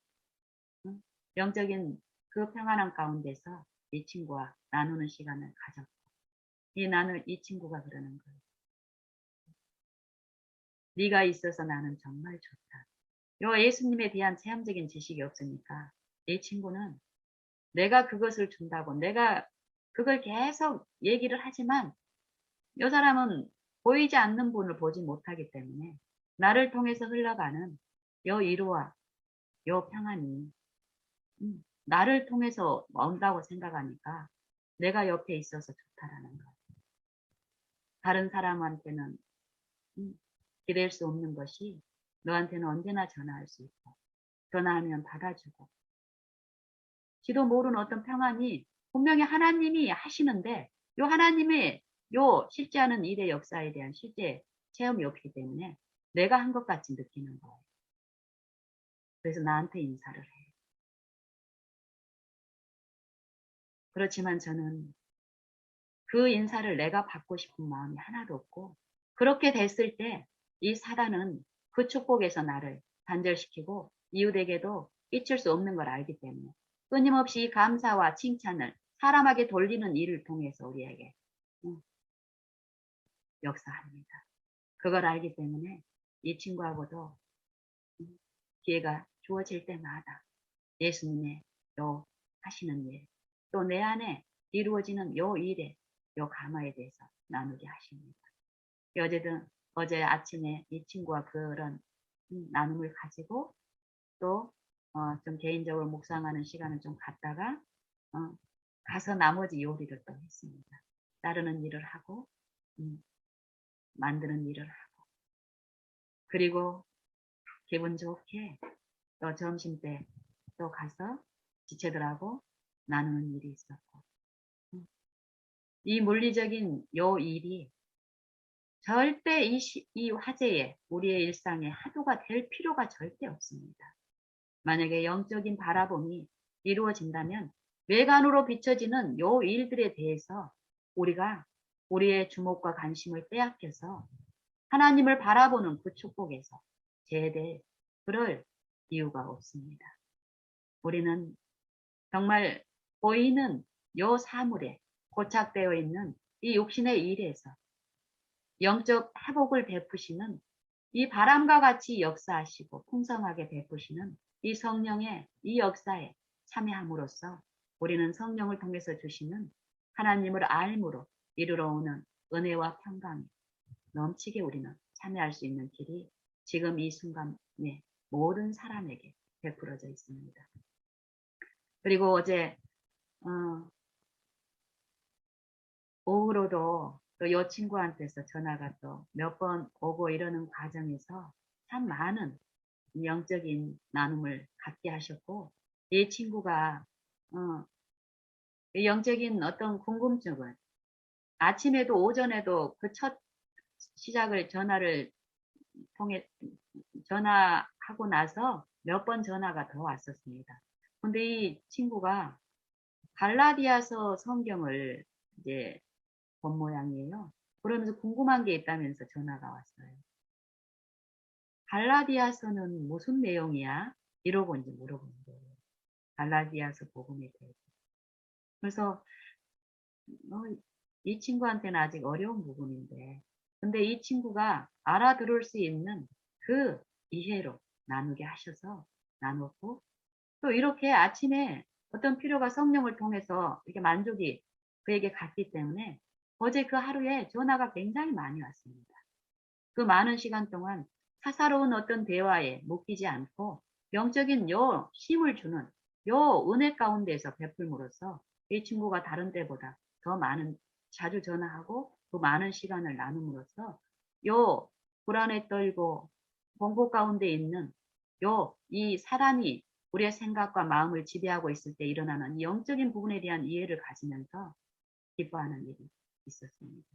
영적인 그 평안함 가운데서 이 친구와 나누는 시간을 가졌고 이 친구가 그러는 거예요. 네가 있어서 나는 정말 좋다. 요 예수님에 대한 체험적인 지식이 없으니까 이 친구는 내가 그것을 준다고 내가 그걸 계속 얘기를 하지만 이 사람은 보이지 않는 분을 보지 못하기 때문에 나를 통해서 흘러가는 요 위로와 요 평안이 나를 통해서 온다고 생각하니까 내가 옆에 있어서 좋다라는 거. 다른 사람한테는 기댈 수 없는 것이 너한테는 언제나 전화할 수 있고 전화하면 받아주고 지도 모르는 어떤 평안이 분명히 하나님이 하시는데 요 하나님의 요 실제하는 일의 역사에 대한 실제 체험이 없기 때문에 내가 한 것 같이 느끼는 거예요. 그래서 나한테 인사를 해요. 그렇지만 저는 그 인사를 내가 받고 싶은 마음이 하나도 없고 그렇게 됐을 때 이 사단은 그 축복에서 나를 단절시키고 이웃에게도 잊을 수 없는 걸 알기 때문에 끊임없이 이 감사와 칭찬을 사람에게 돌리는 일을 통해서 우리에게 역사합니다. 그걸 알기 때문에 이 친구하고도 기회가 주어질 때마다 예수님의 요 하시는 일, 또 내 안에 이루어지는 요 일에, 요 감화에 대해서 나누게 하십니다. 어제 아침에 이 친구와 그런 나눔을 가지고 또 좀 개인적으로 묵상하는 시간을 좀 갖다가 가서 나머지 요리를 또 했습니다. 자르는 일을 하고 만드는 일을 하고 그리고 기분 좋게 또 점심 때 또 가서 지체들하고 나누는 일이 있었고 이 물리적인 요 일이 절대 이 화제에 우리의 일상에 하도가 될 필요가 절대 없습니다. 만약에 영적인 바라봄이 이루어진다면 외관으로 비춰지는 요 일들에 대해서 우리가 우리의 주목과 관심을 빼앗겨서 하나님을 바라보는 그 축복에서 제외될 그럴 이유가 없습니다. 우리는 정말 보이는 요 사물에 고착되어 있는 이 육신의 일에서 영적 회복을 베푸시는 이 바람과 같이 역사하시고 풍성하게 베푸시는 이 성령의 이 역사에 참여함으로써 우리는 성령을 통해서 주시는 하나님을 알므로 이르러 오는 은혜와 평강에 넘치게 우리는 참여할 수 있는 길이 지금 이 순간에 모든 사람에게 베풀어져 있습니다. 그리고 어제 오후로도 또 이 친구한테서 전화가 또 몇 번 오고 이러는 과정에서 참 많은 영적인 나눔을 갖게 하셨고 이 친구가 영적인 어떤 궁금증을 아침에도 오전에도 그 첫 시작을 전화를 통해 전화하고 나서 몇 번 전화가 더 왔었습니다. 근데 이 친구가 갈라디아서 성경을 이제 본 모양이에요. 그러면서 궁금한 게 있다면서 전화가 왔어요. 갈라디아서는 무슨 내용이야? 이러고 이제 물어보는 거예요. 갈라디아서 복음에 대해서. 그래서 이 친구한테는 아직 어려운 부분인데 근데 이 친구가 알아들을 수 있는 그 이해로 나누게 하셔서 나눴고 또 이렇게 아침에 어떤 필요가 성령을 통해서 이렇게 만족이 그에게 갔기 때문에 어제 그 하루에 전화가 굉장히 많이 왔습니다. 그 많은 시간 동안 사사로운 어떤 대화에 묶이지 않고 영적인 요 힘을 주는 요 은혜 가운데서 베풀므로써 이 친구가 다른 때보다 더 많은 자주 전화하고 그 많은 시간을 나눔으로써 요 불안에 떨고 공포 가운데 있는 요 이 사단이 우리의 생각과 마음을 지배하고 있을 때 일어나는 영적인 부분에 대한 이해를 가지면서 기뻐하는 일이 있었습니다.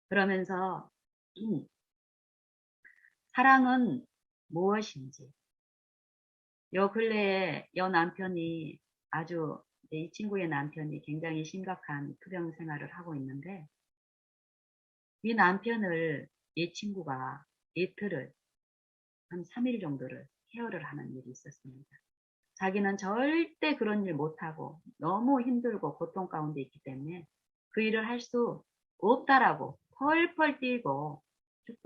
그러면서 사랑은 무엇인지 요 근래에 요 남편이 아주 이 친구의 남편이 굉장히 심각한 투병 생활을 하고 있는데 이 남편을 이 친구가 이틀을 한 3일 정도를 케어를 하는 일이 있었습니다. 자기는 절대 그런 일 못하고 너무 힘들고 고통 가운데 있기 때문에 그 일을 할 수 없다라고 펄펄 뛰고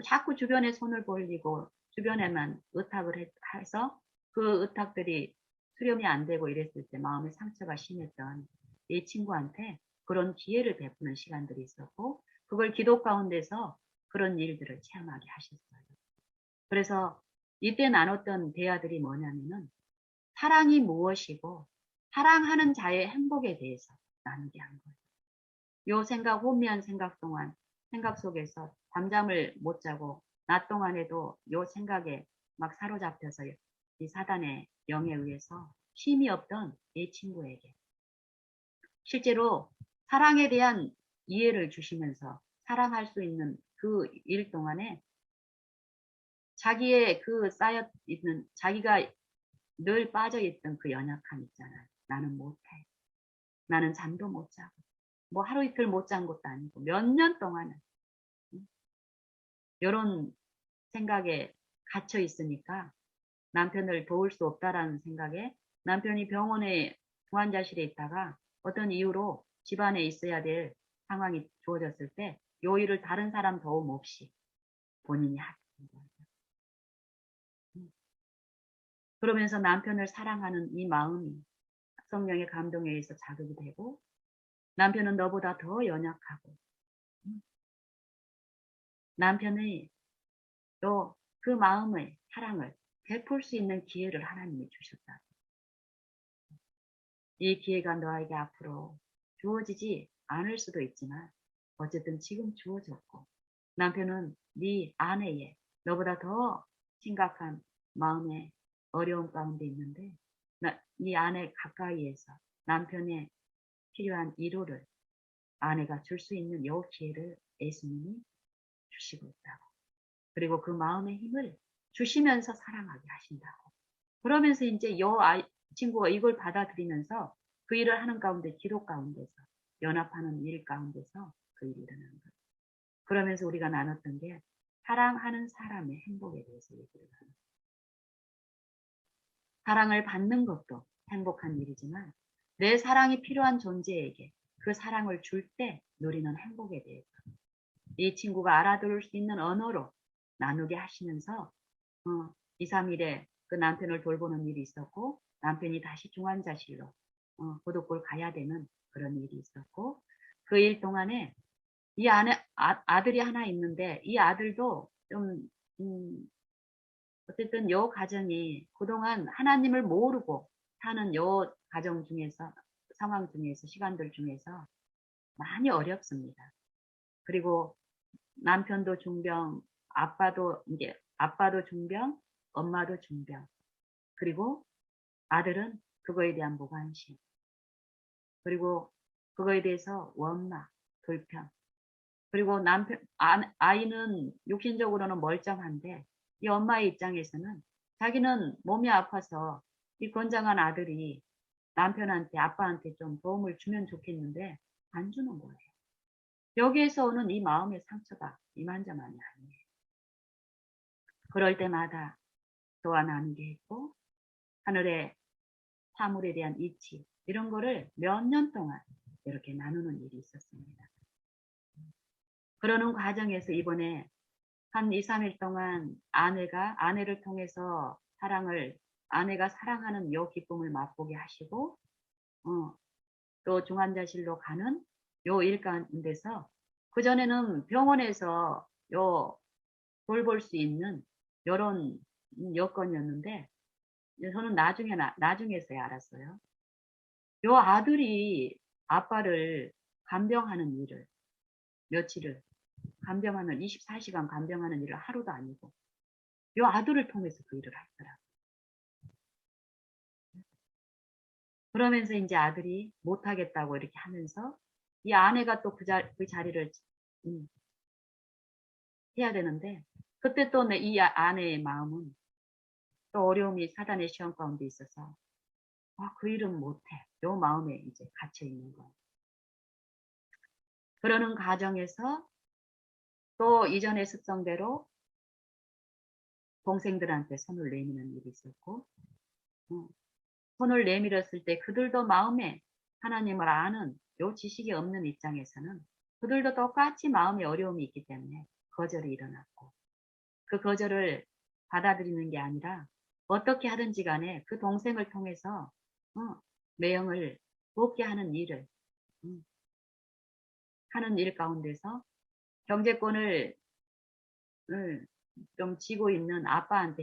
자꾸 주변에 손을 벌리고 주변에만 의탁을 해서 그 의탁들이 수렴이 안 되고 이랬을 때 마음의 상처가 심했던 이 친구한테 그런 기회를 베푸는 시간들이 있었고 그걸 기도 가운데서 그런 일들을 체험하게 하셨어요. 그래서 이때 나눴던 대화들이 뭐냐면은 사랑이 무엇이고 사랑하는 자의 행복에 대해서 나누게 한 거예요. 요 생각, 혼미한 생각 동안 생각 속에서 잠잠을 못 자고 낮 동안에도 요 생각에 막 사로잡혀서 이 사단의 영에 의해서 쉼이 없던 이 친구에게 실제로 사랑에 대한 이해를 주시면서 사랑할 수 있는 그 일 동안에 자기의 그 쌓여 있는 자기가 늘 빠져있던 그 연약함 있잖아요. 나는 못해. 나는 잠도 못 자고 뭐 하루 이틀 못 잔 것도 아니고 몇 년 동안은 이런 생각에 갇혀 있으니까 남편을 도울 수 없다라는 생각에 남편이 병원에 중환자실에 있다가 어떤 이유로 집안에 있어야 될 상황이 주어졌을 때 요 일을 다른 사람 도움 없이 본인이 하게 된 거예요. 그러면서 남편을 사랑하는 이 마음이 성령의 감동에 의해서 자극이 되고 남편은 너보다 더 연약하고 남편의 또 그 마음의 사랑을 베풀 수 있는 기회를 하나님이 주셨다. 이 기회가 너에게 앞으로 주어지지 않을 수도 있지만 어쨌든 지금 주어졌고 남편은 네 아내의 너보다 더 심각한 마음의 어려움 가운데 있는데 네 아내 가까이에서 남편의 필요한 위로를 아내가 줄 수 있는 요 기회를 예수님이 주시고 있다고. 그리고 그 마음의 힘을 주시면서 사랑하게 하신다고. 그러면서 이제 친구가 이걸 받아들이면서 그 일을 하는 가운데 기도 가운데서 연합하는 일 가운데서 그 일이 일어나는 거예요. 그러면서 우리가 나눴던 게 사랑하는 사람의 행복에 대해서 얘기를 하는 거예요. 사랑을 받는 것도 행복한 일이지만 내 사랑이 필요한 존재에게 그 사랑을 줄 때 누리는 행복에 대해서 이 친구가 알아들을 수 있는 언어로 나누게 하시면서 2, 3일에 그 남편을 돌보는 일이 있었고 남편이 다시 중환자실로 고독골 가야 되는 그런 일이 있었고 그 일 동안에 이 안에 아들이 하나 있는데 이 아들도 좀 어쨌든 요 가정이 그동안 하나님을 모르고 사는 요 가정 중에서 상황 중에서 시간들 중에서 많이 어렵습니다. 그리고 남편도 중병, 아빠도 중병, 엄마도 중병. 그리고 아들은 그거에 대한 무관심. 그리고 그거에 대해서 원망, 불평. 그리고 아이는 육신적으로는 멀쩡한데 이 엄마의 입장에서는 자기는 몸이 아파서 이 건장한 아들이 남편한테, 아빠한테 좀 도움을 주면 좋겠는데 안 주는 거예요. 여기에서 오는 이 마음의 상처가 이만저만이 아니에요. 그럴 때마다 저와 나누게 했고 하늘의 사물에 대한 이치 이런 거를 몇 년 동안 이렇게 나누는 일이 있었습니다. 그러는 과정에서 이번에 한 2, 3일 동안 아내를 통해서 아내가 사랑하는 요 기쁨을 맛보게 하시고 또 중환자실로 가는 요 일 가운데서 그전에는 병원에서 요 돌볼 수 있는 요런 여건이었는데 저는 나중에서야 알았어요. 요 아들이 아빠를 간병하는 일을 며칠을 간병하는 24시간 간병하는 일을 하루도 아니고 요 아들을 통해서 그 일을 하더라고요. 그러면서 이제 아들이 못하겠다고 이렇게 하면서 이 아내가 또 그 자리를 해야 되는데 그때 또 이 아내의 마음은 또 어려움이 사단의 시험 가운데 있어서 그 일은 못해. 요 마음에 이제 갇혀 있는 거예요. 그러는 과정에서 또 이전의 습성대로 동생들한테 손을 내미는 일이 있었고 손을 내밀었을 때 그들도 마음에 하나님을 아는 요 지식이 없는 입장에서는 그들도 똑같이 마음에 어려움이 있기 때문에 거절이 일어났고 그 거절을 받아들이는 게 아니라 어떻게 하든지 간에 그 동생을 통해서 매형을 돕게 하는 일을 하는 일 가운데서 경제권을 좀 쥐고 있는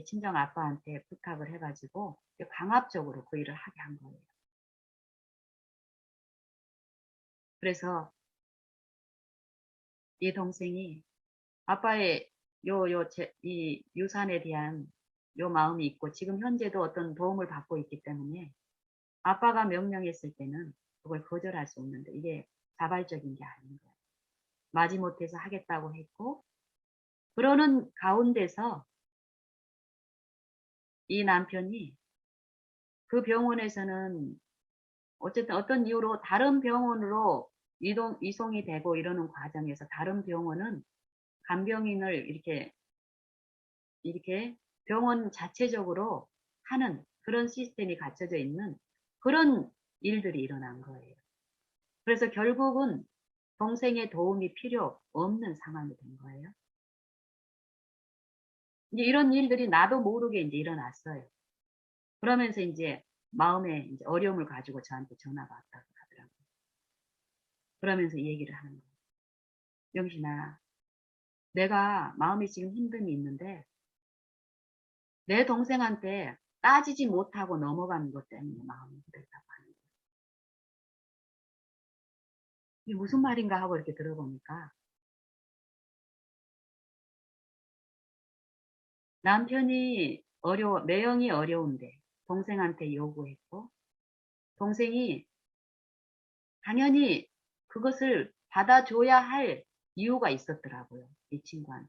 친정 아빠한테 부탁을 해가지고 강압적으로 그 일을 하게 한 거예요. 그래서 이 동생이 아빠의 이 유산에 대한 요 마음이 있고 지금 현재도 어떤 도움을 받고 있기 때문에 아빠가 명령했을 때는 그걸 거절할 수 없는데 이게 자발적인 게 아닌 거예요. 마지못해서 하겠다고 했고 그러는 가운데서 이 남편이 그 병원에서는 어쨌든 어떤 이유로 다른 병원으로 이송이 되고 이러는 과정에서 다른 병원은 간병인을 이렇게 병원 자체적으로 하는 그런 시스템이 갖춰져 있는 그런 일들이 일어난 거예요. 그래서 결국은 동생의 도움이 필요 없는 상황이 된 거예요. 이제 이런 일들이 나도 모르게 이제 일어났어요. 그러면서 이제 마음에 이제 어려움을 가지고 저한테 전화가 왔다고 하더라고요. 그러면서 이 얘기를 하는 거예요. 영신아, 내가 마음이 지금 힘듦이 있는데 내 동생한테 따지지 못하고 넘어가는 것 때문에 마음이 힘들다고 하는 거예요. 이게 무슨 말인가 하고 이렇게 들어보니까 남편이 매형이 어려운데 동생한테 요구했고 동생이 당연히 그것을 받아줘야 할 이유가 있었더라고요. 이 친구한테.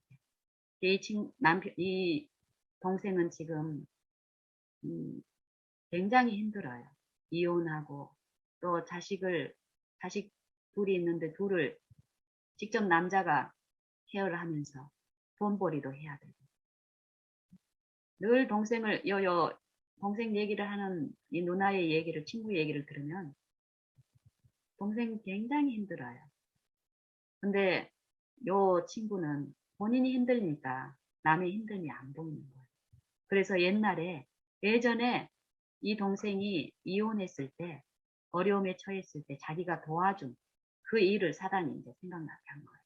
이 동생은 지금, 음, 굉장히 힘들어요. 이혼하고, 또 자식 둘이 있는데 둘을 직접 남자가 케어를 하면서 돈벌이도 해야 되고. 늘 동생 얘기를 하는 이 누나의 얘기를, 친구 얘기를 들으면 동생 굉장히 힘들어요. 근데 요 친구는 본인이 힘들니까 남의 힘듦이 안 보이는 거예요. 그래서 예전에 이 동생이 이혼했을 때, 어려움에 처했을 때 자기가 도와준 그 일을 사단이 이제 생각나게 한 거예요.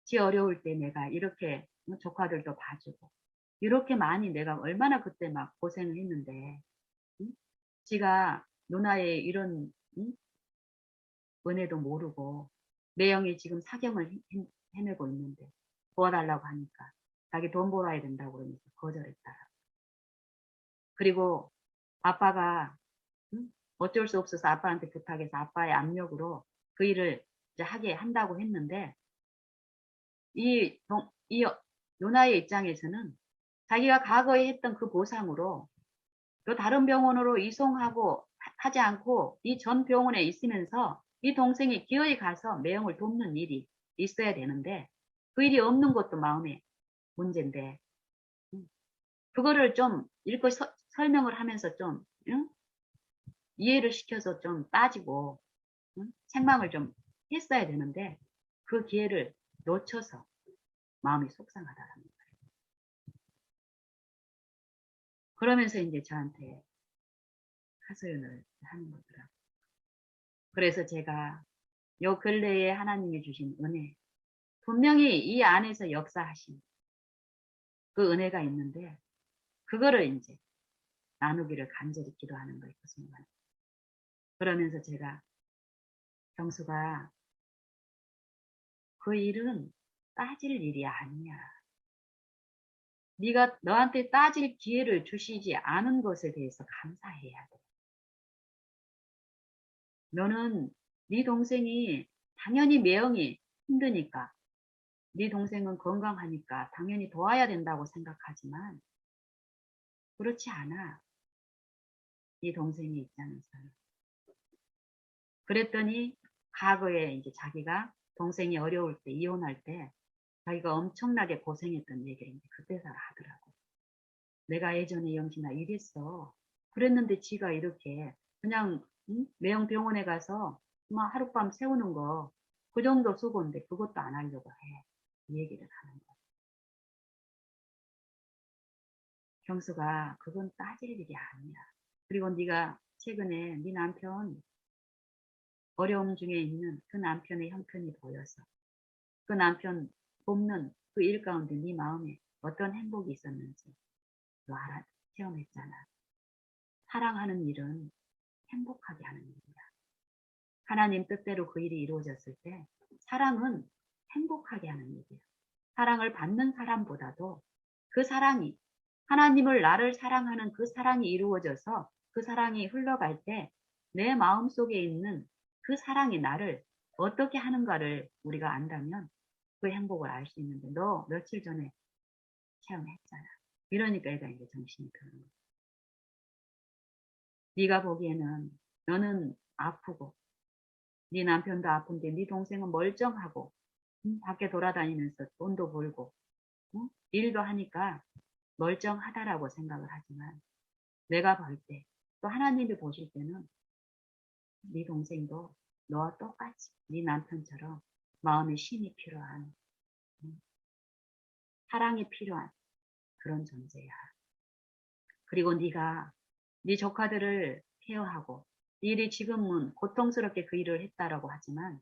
지 어려울 때 내가 이렇게 조카들도 봐주고, 이렇게 많이 내가 얼마나 그때 막 고생을 했는데, 응? 지가 누나의 이런 은혜도 모르고, 매형이 지금 사경을 헤매고 있는데, 도와달라고 하니까, 자기 돈 벌어야 된다고 그러면서 거절했다. 그리고 아빠가 응? 어쩔 수 없어서 아빠한테 부탁해서 아빠의 압력으로 그 일을 이제 하게 한다고 했는데 이 누나의 입장에서는 자기가 과거에 했던 그 보상으로 또 다른 병원으로 이송하고 하지 않고 이 전 병원에 있으면서 이 동생이 기어이 가서 매형을 돕는 일이 있어야 되는데 그 일이 없는 것도 마음의 문제인데 그거를 좀 읽고 설명을 하면서 좀 응? 이해를 시켜서 좀 따지고 응? 책망을 좀 했어야 되는데 그 기회를 놓쳐서 마음이 속상하다는 거예요. 그러면서 이제 저한테 하소연을 하는 거더라고요. 그래서 제가 요 근래에 하나님이 주신 은혜, 분명히 이 안에서 역사하신 그 은혜가 있는데 그거를 이제 나누기를 간절히 기도하는 거예요. 그 순간. 그러면서 제가 경수가 그 일은 따질 일이 아니야. 네가 너한테 따질 기회를 주시지 않은 것에 대해서 감사해야 돼. 너는 네 동생이 당연히 매형이 힘드니까 네 동생은 건강하니까 당연히 도와야 된다고 생각하지만 그렇지 않아. 네 동생의 입장에서는. 그랬더니 과거에 이제 자기가 동생이 어려울 때 이혼할 때 자기가 엄청나게 고생했던 얘기를 이제 그때서야 하더라고. 내가 예전에 영신아 이랬어. 그랬는데 지가 이렇게 그냥 매형 병원에 가서 막 하룻밤 세우는 거 그 정도 수고인데 그것도 안 하려고 해. 이 얘기를 하는 거야. 경수가 그건 따질 일이 아니야. 그리고 네가 최근에 네 남편 어려움 중에 있는 그 남편의 형편이 보여서 그 남편 돕는 그 일 가운데 네 마음에 어떤 행복이 있었는지 너 체험했잖아. 사랑하는 일은 행복하게 하는 일이야. 하나님 뜻대로 그 일이 이루어졌을 때 사랑은 행복하게 하는 일이야. 사랑을 받는 사람보다도 그 사랑이 하나님을 나를 사랑하는 그 사랑이 이루어져서 그 사랑이 흘러갈 때 내 마음속에 있는 그 사랑이 나를 어떻게 하는가를 우리가 안다면 그 행복을 알 수 있는데 너 며칠 전에 체험했잖아. 이러니까 애가 이제 정신이 드는 거야. 네가 보기에는 너는 아프고 네 남편도 아픈데 네 동생은 멀쩡하고 밖에 돌아다니면서 돈도 벌고 일도 하니까 멀쩡하다라고 생각을 하지만 내가 볼 때, 또 하나님이 보실 때는 네 동생도 너와 똑같이 네 남편처럼 마음에 쉼이 필요한, 음, 사랑이 필요한 그런 존재야. 그리고 네가 네 조카들을 케어하고 네 일이 지금은 고통스럽게 그 일을 했다라고 하지만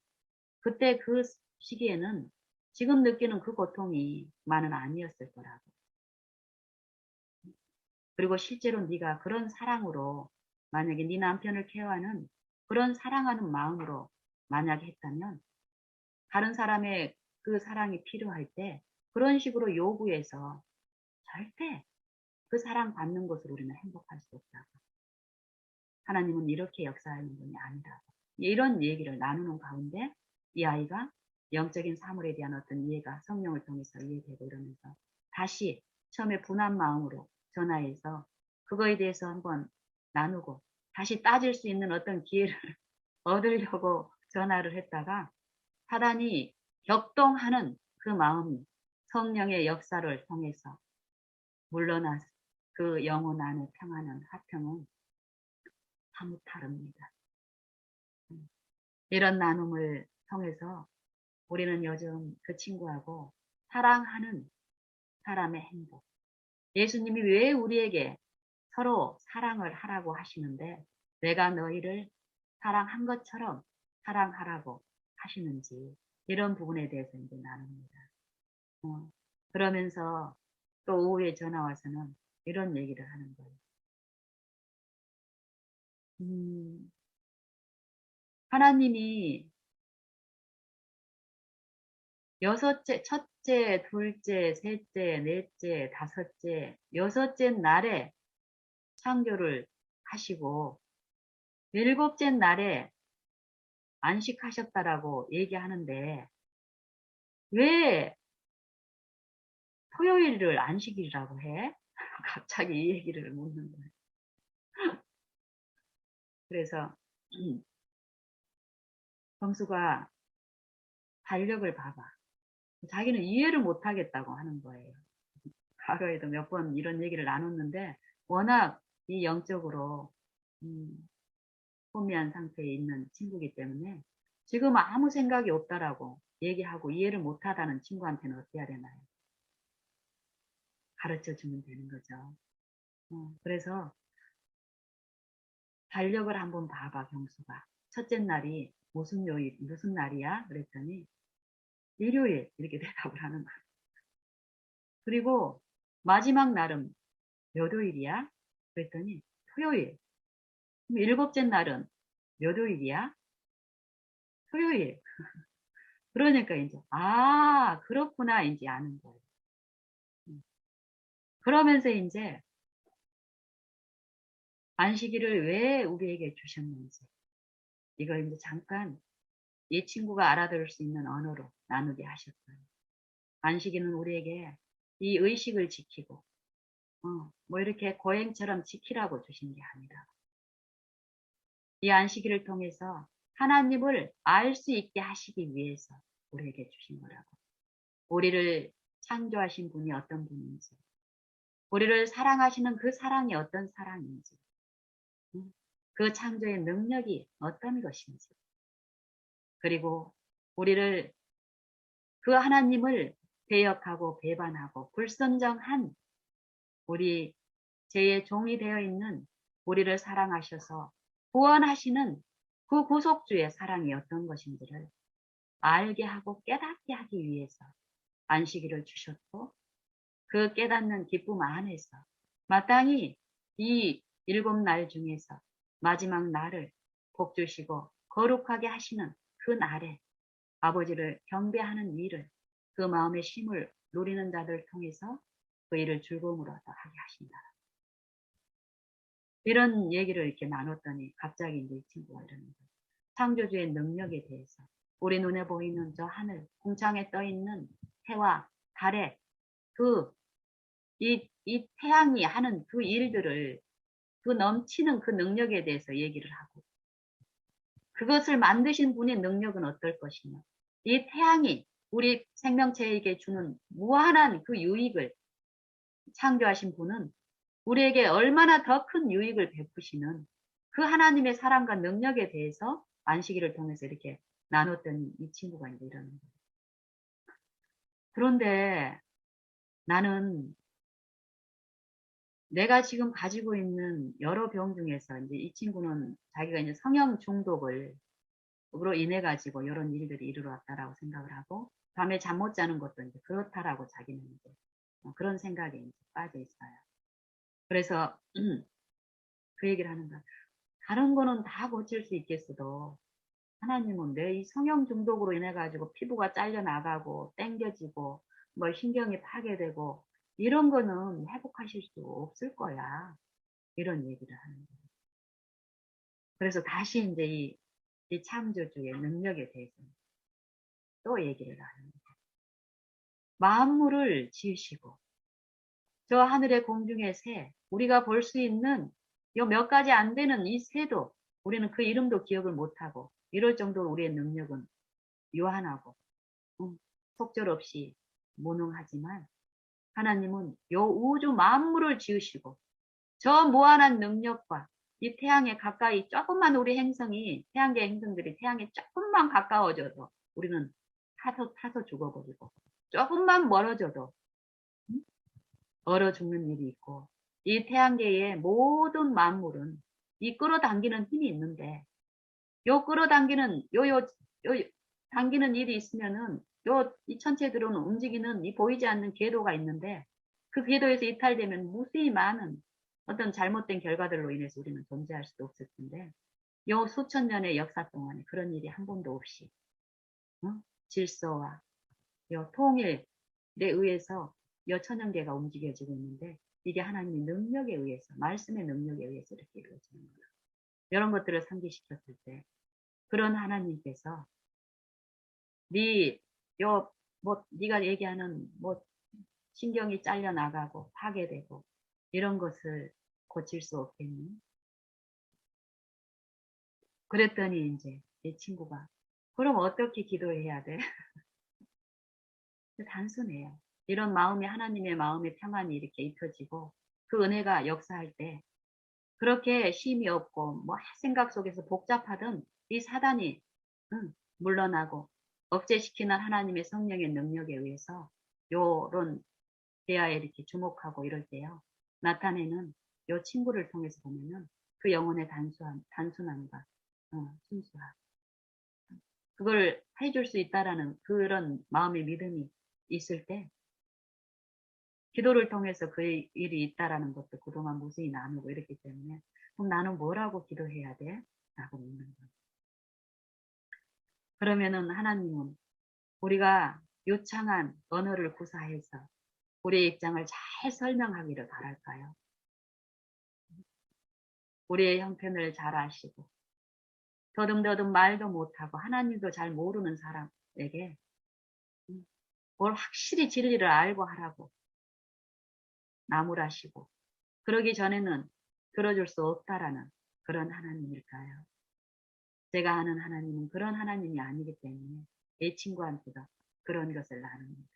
그때 그 시기에는 지금 느끼는 그 고통이 많은 아니었을 거라고. 그리고 실제로 네가 그런 사랑으로 만약에 네 남편을 케어하는 그런 사랑하는 마음으로 만약에 했다면 다른 사람의 그 사랑이 필요할 때 그런 식으로 요구해서 절대 그 사랑 받는 것으로 우리는 행복할 수 없다고. 하나님은 이렇게 역사하는 분이 아니라고. 이런 얘기를 나누는 가운데 이 아이가 영적인 사물에 대한 어떤 이해가 성령을 통해서 이해되고 이러면서 다시 처음에 분한 마음으로 전화해서 그거에 대해서 한번 나누고 다시 따질 수 있는 어떤 기회를 얻으려고 전화를 했다가 사단이 격동하는 그 마음이 성령의 역사를 통해서 물러나서 그 영혼 안에 평안한 화평은 사뭇 다릅니다. 이런 나눔을 통해서 우리는 요즘 그 친구하고 사랑하는 사람의 행복. 예수님이 왜 우리에게 서로 사랑을 하라고 하시는데 내가 너희를 사랑한 것처럼 사랑하라고 하시는지 이런 부분에 대해서 이제 나눕니다. 그러면서 또 오후에 전화 와서는 이런 얘기를 하는 거예요. 음, 하나님이 여섯째, 첫째, 둘째, 셋째, 넷째, 다섯째, 여섯째 날에 창조를 하시고 일곱째 날에 안식하셨다라고 얘기하는데 왜 토요일을 안식일이라고 해? 갑자기 이 얘기를 묻는 거예요. 그래서 범수가 달력을 봐봐. 자기는 이해를 못하겠다고 하는 거예요. 과거에도 몇 번 이런 얘기를 나눴는데 워낙 이 영적으로 혼미한 상태에 있는 친구이기 때문에 지금 아무 생각이 없다라고 얘기하고 이해를 못하다는 친구한테는 어떻게 해야 되나요? 가르쳐 주면 되는 거죠. 그래서 달력을 한번 봐봐, 경수가. 첫째 날이 무슨 요일, 무슨 날이야? 그랬더니 일요일 이렇게 대답을 하는 거야. 그리고 마지막 날은 몇 요일이야? 그랬더니 토요일. 그럼 일곱째 날은 몇 요일이야? 토요일. 그러니까 이제 아 그렇구나 이제 아는 거예요. 음. 그러면서 이제 안식일을 왜 우리에게 주셨는지 이걸 이제 잠깐 이 친구가 알아들을 수 있는 언어로 나누게 하셨어요. 안식일은 우리에게 이 의식을 지키고 뭐 이렇게 고행처럼 지키라고 주신 게 아니라 이 안식일을 통해서 하나님을 알 수 있게 하시기 위해서 우리에게 주신 거라고. 우리를 창조하신 분이 어떤 분인지, 우리를 사랑하시는 그 사랑이 어떤 사랑인지, 그 창조의 능력이 어떤 것인지, 그리고 우리를 그 하나님을 배역하고 배반하고 불선정한 우리 죄의 종이 되어 있는 우리를 사랑하셔서 구원하시는 그 구속주의 사랑이 어떤 것인지를 알게 하고 깨닫게 하기 위해서 안식일을 주셨고 그 깨닫는 기쁨 안에서 마땅히 이 일곱 날 중에서 마지막 날을 복 주시고 거룩하게 하시는 그 날에 아버지를 경배하는 일을 그 마음의 쉼을 누리는 자들 통해서 그 일을 즐거움으로 하게 하신다. 이런 얘기를 이렇게 나눴더니 갑자기 이제 이 친구가 이러는 거예요. 창조주의 능력에 대해서 우리 눈에 보이는 저 하늘 궁창에 떠 있는 해와 달에 이 태양이 하는 그 일들을 그 넘치는 그 능력에 대해서 얘기를 하고 그것을 만드신 분의 능력은 어떨 것이며 이 태양이 우리 생명체에게 주는 무한한 그 유익을 창조하신 분은 우리에게 얼마나 더 큰 유익을 베푸시는 그 하나님의 사랑과 능력에 대해서 안식일을 통해서 이렇게 나눴던 이 친구가 이제 이러는 거예요. 그런데 나는 내가 지금 가지고 있는 여러 병 중에서 이제 이 친구는 자기가 이제 성형 중독을 으로 인해 가지고 이런 일들이 이르러왔다라고 생각을 하고 밤에 잠 못 자는 것도 이제 그렇다라고 자기는 이제 그런 생각에 이제 빠져 있어요. 그래서 그 얘기를 하는 거야. 다른 거는 다 고칠 수 있겠어도 하나님은 내 이 성형 중독으로 인해 가지고 피부가 잘려 나가고 땡겨지고 뭐 신경이 파괴되고 이런 거는 회복하실 수 없을 거야. 이런 얘기를 하는 거예요. 그래서 다시 이제 이 창조주의 능력에 대해서 또 얘기를 하는 거예요. 만물을 지으시고 저 하늘의 공중의 새, 우리가 볼 수 있는 요 몇 가지 안 되는 이 새도 우리는 그 이름도 기억을 못하고 이럴 정도로 우리의 능력은 요한하고 속절없이 무능하지만 하나님은 요 우주 만물을 지으시고 저 무한한 능력과 이 태양에 가까이 조금만 우리 행성이 태양계 행성들이 태양에 조금만 가까워져도 우리는 타서 죽어버리고 조금만 멀어져도 얼어 죽는 일이 있고 이 태양계의 모든 만물은 이 끌어당기는 힘이 있는데 요 끌어당기는 요 당기는 일이 있으면은 요 이 천체들은 움직이는 이 보이지 않는 궤도가 있는데 그 궤도에서 이탈되면 무수히 많은 어떤 잘못된 결과들로 인해서 우리는 존재할 수도 없을 텐데 요 수천 년의 역사 동안에 그런 일이 한 번도 없이 질서와 요 통일에 의해서 요 천연계가 움직여지고 있는데 이게 하나님의 능력에 의해서 말씀의 능력에 의해서 이렇게 이루어지는 거예요. 이런 것들을 상기시켰을 때 그런 하나님께서 네가 얘기하는 뭐 신경이 잘려 나가고 파괴되고 이런 것을 고칠 수 없겠니? 그랬더니 이제 내 친구가 그럼 어떻게 기도해야 돼? 단순해요. 이런 마음이 하나님의 마음의 평안이 이렇게 입혀지고 그 은혜가 역사할 때 그렇게 쉼이 없고 뭐 생각 속에서 복잡하던 이 사단이 물러나고 억제시키는 하나님의 성령의 능력에 의해서 요런 대화에 이렇게 주목하고 이럴 때요. 나타내는 요 친구를 통해서 보면은 그 영혼의 단순함과 순수함 그걸 해줄 수 있다라는 그런 마음의 믿음이 있을 때 기도를 통해서 그 일이 있다라는 것도 그동안 무수히 나누고 이랬기 때문에 그럼 나는 뭐라고 기도해야 돼? 라고 묻는 거예요. 그러면은 하나님은 우리가 요창한 언어를 구사해서 우리의 입장을 잘 설명하기를 바랄까요? 우리의 형편을 잘 아시고 더듬더듬 말도 못하고 하나님도 잘 모르는 사람에게 뭘 확실히 진리를 알고 하라고 나무라시고 그러기 전에는 들어줄 수 없다라는 그런 하나님일까요? 제가 아는 하나님은 그런 하나님이 아니기 때문에 내 친구한테도 그런 것을 나눕니다.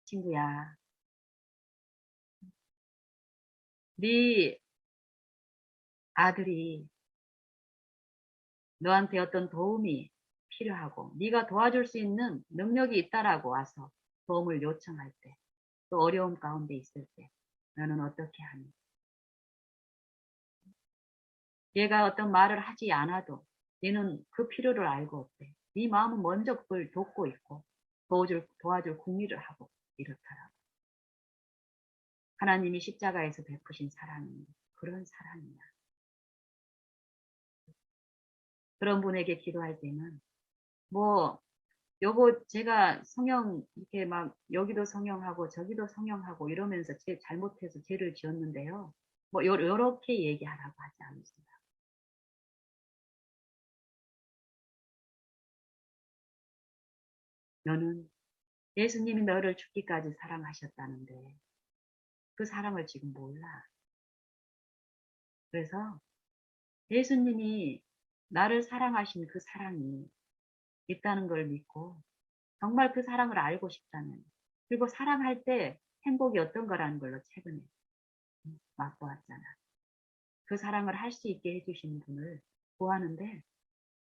친구야, 네 아들이 너한테 어떤 도움이 필요하고 네가 도와줄 수 있는 능력이 있다라고 와서 도움을 요청할 때, 또 어려움 가운데 있을 때 너는 어떻게 하니? 얘가 어떤 말을 하지 않아도 너는 그 필요를 알고 어때? 네 마음은 먼저 그걸 돕고 있고 도와줄 궁리를 하고 이렇더라고. 하나님이 십자가에서 베푸신 사랑이 그런 사랑이야. 그런 분에게 기도할 때는 뭐 요거 제가 성형 이렇게 막 여기도 성형하고 저기도 성형하고 이러면서 제 잘못해서 죄를 지었는데요. 뭐 요렇게 얘기하라고 하지 않습니다. 너는 예수님이 너를 죽기까지 사랑하셨다는데 그 사랑을 지금 몰라. 그래서 예수님이 나를 사랑하신 그 사랑이 있다는 걸 믿고 정말 그 사랑을 알고 싶다면 그리고 사랑할 때 행복이 어떤 거라는 걸로 최근에 맛보았잖아. 그 사랑을 할 수 있게 해주신 분을 구하는데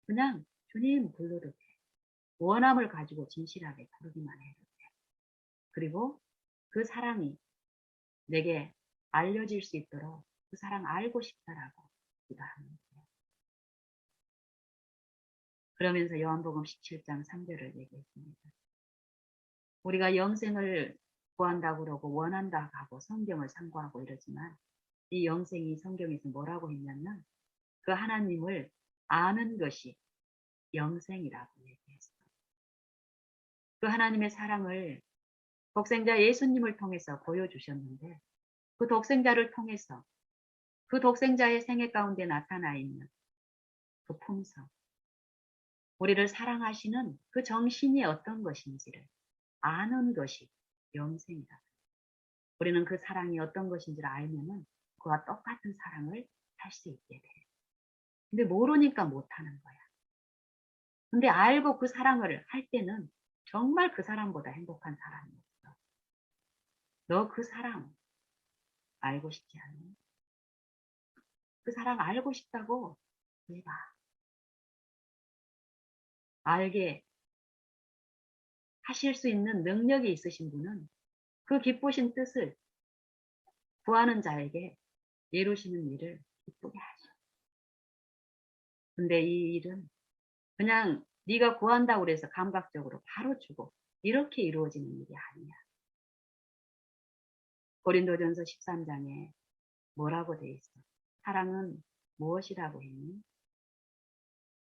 그냥 주님 불러도 돼. 원함을 가지고 진실하게 부르기만 해도 돼. 그리고 그 사랑이 내게 알려질 수 있도록 그 사랑 알고 싶다라고 기도하는 거예요. 그러면서 요한복음 17장 3절을 얘기했습니다. 우리가 영생을 구한다고 그러고 원한다 하고 성경을 상고하고 이러지만 이 영생이 성경에서 뭐라고 했냐면 그 하나님을 아는 것이 영생이라고 얘기했어요. 그 하나님의 사랑을 독생자 예수님을 통해서 보여주셨는데 그 독생자를 통해서 그 독생자의 생애 가운데 나타나 있는 그 품성, 우리를 사랑하시는 그 정신이 어떤 것인지를 아는 것이 영생이다. 우리는 그 사랑이 어떤 것인지를 알면은 그와 똑같은 사랑을 할 수 있게 돼. 근데 모르니까 못하는 거야. 근데 알고 그 사랑을 할 때는 정말 그 사람보다 행복한 사람이 없어. 너 그 사랑 알고 싶지 않니? 그 사랑 알고 싶다고 해봐. 알게 하실 수 있는 능력이 있으신 분은 그 기쁘신 뜻을 구하는 자에게 이루시는 일을 기쁘게 하셔. 근데 이 일은 그냥 네가 구한다고 그래서 감각적으로 바로 주고 이렇게 이루어지는 일이 아니야. 고린도전서 13장에 뭐라고 돼 있어? 사랑은 무엇이라고 했니?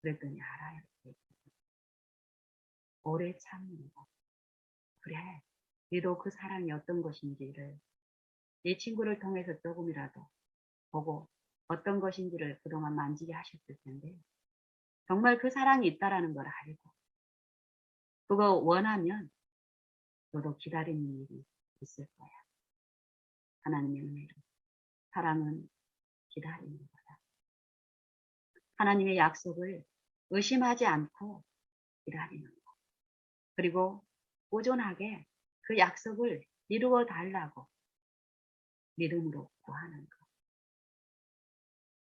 그랬더니 알아요. 오래 참는 거. 그래. 너도 그 사랑이 어떤 것인지를 이 친구를 통해서 조금이라도 보고 어떤 것인지를 그동안 만지게 하셨을 텐데 정말 그 사랑이 있다라는 걸 알고 그거 원하면 너도 기다리는 일이 있을 거야. 하나님의 은혜로. 사랑은 기다리는 거다. 하나님의 약속을 의심하지 않고 기다리는 거. 그리고 꾸준하게 그 약속을 이루어 달라고 믿음으로 구하는 것.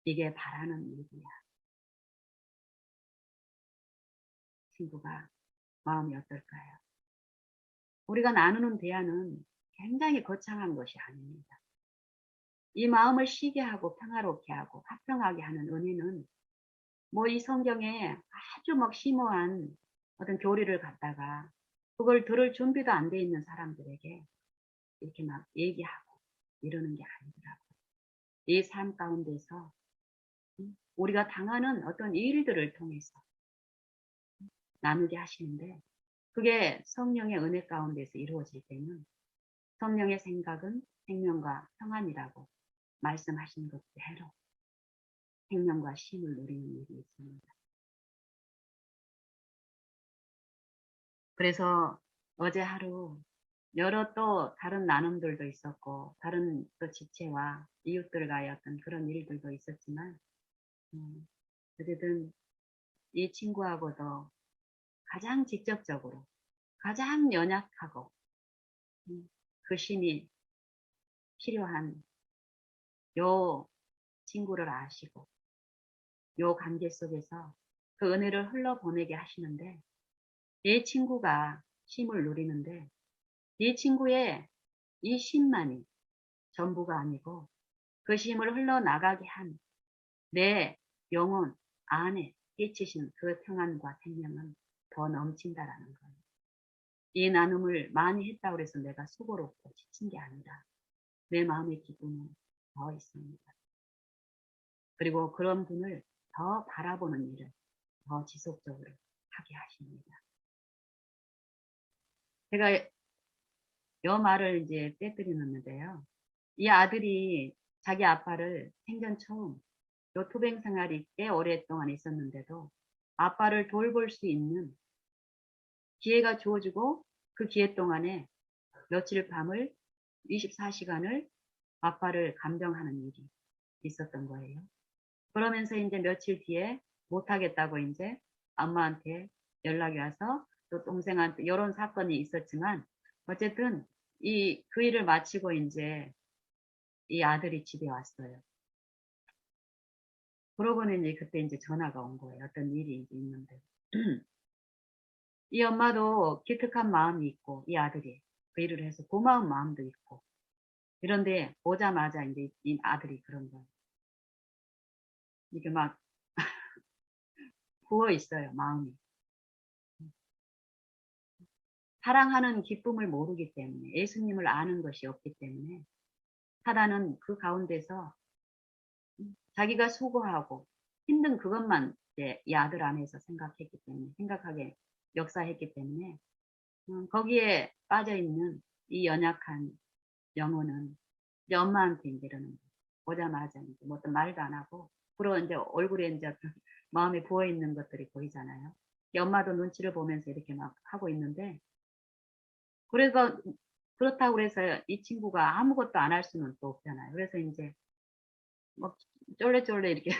이게 바라는 일이야. 친구가 마음이 어떨까요? 우리가 나누는 대화는 굉장히 거창한 것이 아닙니다. 이 마음을 쉬게 하고 평화롭게 하고 화평하게 하는 은혜는 뭐 이 성경에 아주 막 심오한 어떤 교리를 갖다가 그걸 들을 준비도 안 돼 있는 사람들에게 이렇게 막 얘기하고 이러는 게 아니더라고요. 이 삶 가운데서 우리가 당하는 어떤 일들을 통해서 나누게 하시는데 그게 성령의 은혜 가운데서 이루어질 때는 성령의 생각은 생명과 평안이라고 말씀하신 것대로 생명과 쉼을 누리는 일이 있습니다. 그래서 어제 하루 여러 또 다른 나눔들도 있었고 다른 또 지체와 이웃들과의 어떤 그런 일들도 있었지만 어쨌든 이 친구하고도 가장 직접적으로 가장 연약하고 그 쉼이 필요한 요 친구를 아시고 요 관계 속에서 그 은혜를 흘러보내게 하시는데 이 친구가 쉼을 누리는데 이 친구의 이 쉼만이 전부가 아니고 그 쉼을 흘러나가게 한 내 영혼 안에 끼치신 그 평안과 생명은 더 넘친다라는 거예요. 이 나눔을 많이 했다고 해서 내가 수고롭고 지친 게 아니라 내 마음의 기쁨은 더 있습니다. 그리고 그런 분을 더 바라보는 일을 더 지속적으로 하게 하십니다. 제가 요 말을 이제 빼뜨리는데요. 이 아들이 자기 아빠를 생전 처음 요 투병 생활이 꽤 오랫동안 있었는데도 아빠를 돌볼 수 있는 기회가 주어지고 그 기회 동안에 며칠 밤을 24시간을 아빠를 감정하는 일이 있었던 거예요. 그러면서 이제 며칠 뒤에 못하겠다고 이제 엄마한테 연락이 와서 또 동생한테 이런 사건이 있었지만 어쨌든 그 일을 마치고 이제 이 아들이 집에 왔어요. 그러고는 이제 그때 이제 전화가 온 거예요. 어떤 일이 이제 있는데. 이 엄마도 기특한 마음이 있고, 이 아들이 그 일을 해서 고마운 마음도 있고, 이런데 오자마자 이제 이 아들이 그런 거예요. 이게 막 부어 있어요, 마음이. 사랑하는 기쁨을 모르기 때문에, 예수님을 아는 것이 없기 때문에, 사단은 그 가운데서 자기가 수고하고 힘든 그것만 이제 이 아들 안에서 생각했기 때문에, 생각하게 역사했기 때문에, 거기에 빠져 있는 이 연약한 영혼은 이제 엄마한테 이제 이러는 거예요. 오자마자 이제 뭐 어떤 말도 안 하고, 그러 이제 얼굴에 이제 그 마음에 부어 있는 것들이 보이잖아요. 이 엄마도 눈치를 보면서 이렇게 막 하고 있는데, 그래서 그렇다고 그래서 이 친구가 아무것도 안 할 수는 또 없잖아요. 그래서 이제 뭐 쫄래쫄래 이렇게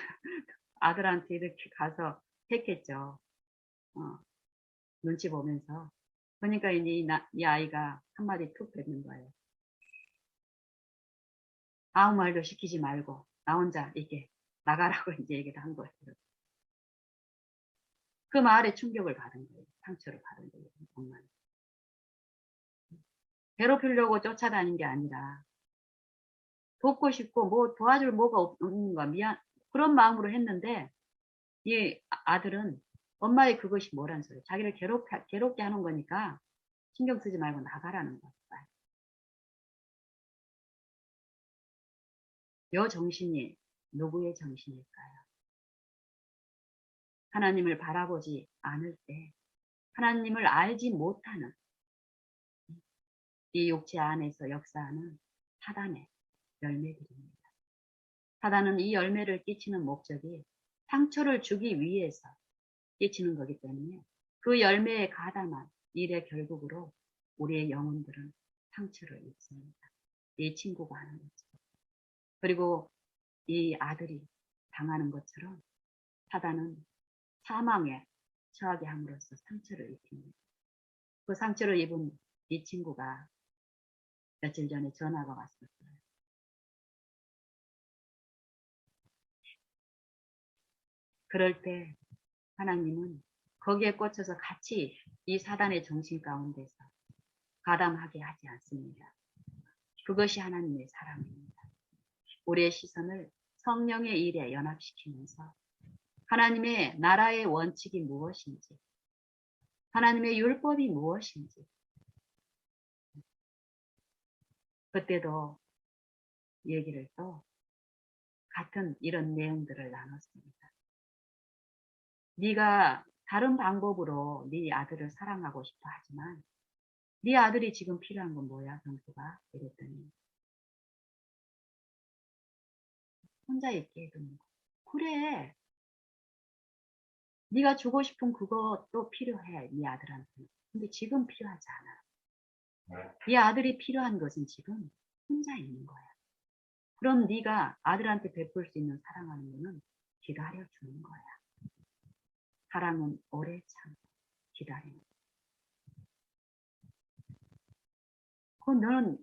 아들한테 이렇게 가서 했겠죠. 어, 눈치 보면서. 그러니까 이제 이 아이가 한마디 툭 뱉는 거예요. 아무 말도 시키지 말고 나 혼자 이렇게 나가라고 이제 얘기를 한 거예요. 그 말에 충격을 받은 거예요. 상처를 받은 거예요. 정말. 괴롭히려고 쫓아다닌 게 아니라 돕고 싶고 뭐 도와줄 뭐가 없는가 미안 그런 마음으로 했는데 이 아들은 엄마의 그것이 뭐란 소리 자기를 괴롭게 하는 거니까 신경 쓰지 말고 나가라는 거예요. 요 정신이 누구의 정신일까요? 하나님을 바라보지 않을 때 하나님을 알지 못하는 이 육체 안에서 역사하는 사단의 열매들입니다. 사단은 이 열매를 끼치는 목적이 상처를 주기 위해서 끼치는 거기 때문에 그 열매에 가담한 일의 결국으로 우리의 영혼들은 상처를 입습니다. 이 친구가 하는 것처럼. 그리고 이 아들이 당하는 것처럼 사단은 사망에 처하게 함으로써 상처를 입힙니다. 그 상처를 입은 이 친구가 며칠 전에 전화가 왔었어요. 그럴 때 하나님은 거기에 꽂혀서 같이 이 사단의 정신 가운데서 가담하게 하지 않습니다. 그것이 하나님의 사랑입니다. 우리의 시선을 성령의 일에 연합시키면서 하나님의 나라의 원칙이 무엇인지, 하나님의 율법이 무엇인지, 그때도 얘기를 또 같은 이런 내용들을 나눴습니다. 네가 다른 방법으로 네 아들을 사랑하고 싶어 하지만 네 아들이 지금 필요한 건 뭐야, 정수가? 이랬더니 혼자 있게 해두는 거. 그래, 네가 주고 싶은 그것도 필요해, 네 아들한테. 근데 지금 필요하지 않아. 네 아들이 필요한 것은 지금 혼자 있는 거야. 그럼 네가 아들한테 베풀 수 있는 사랑하는 거는 기다려주는 거야. 사랑은 오래 참 기다리는 거야. 그럼 너는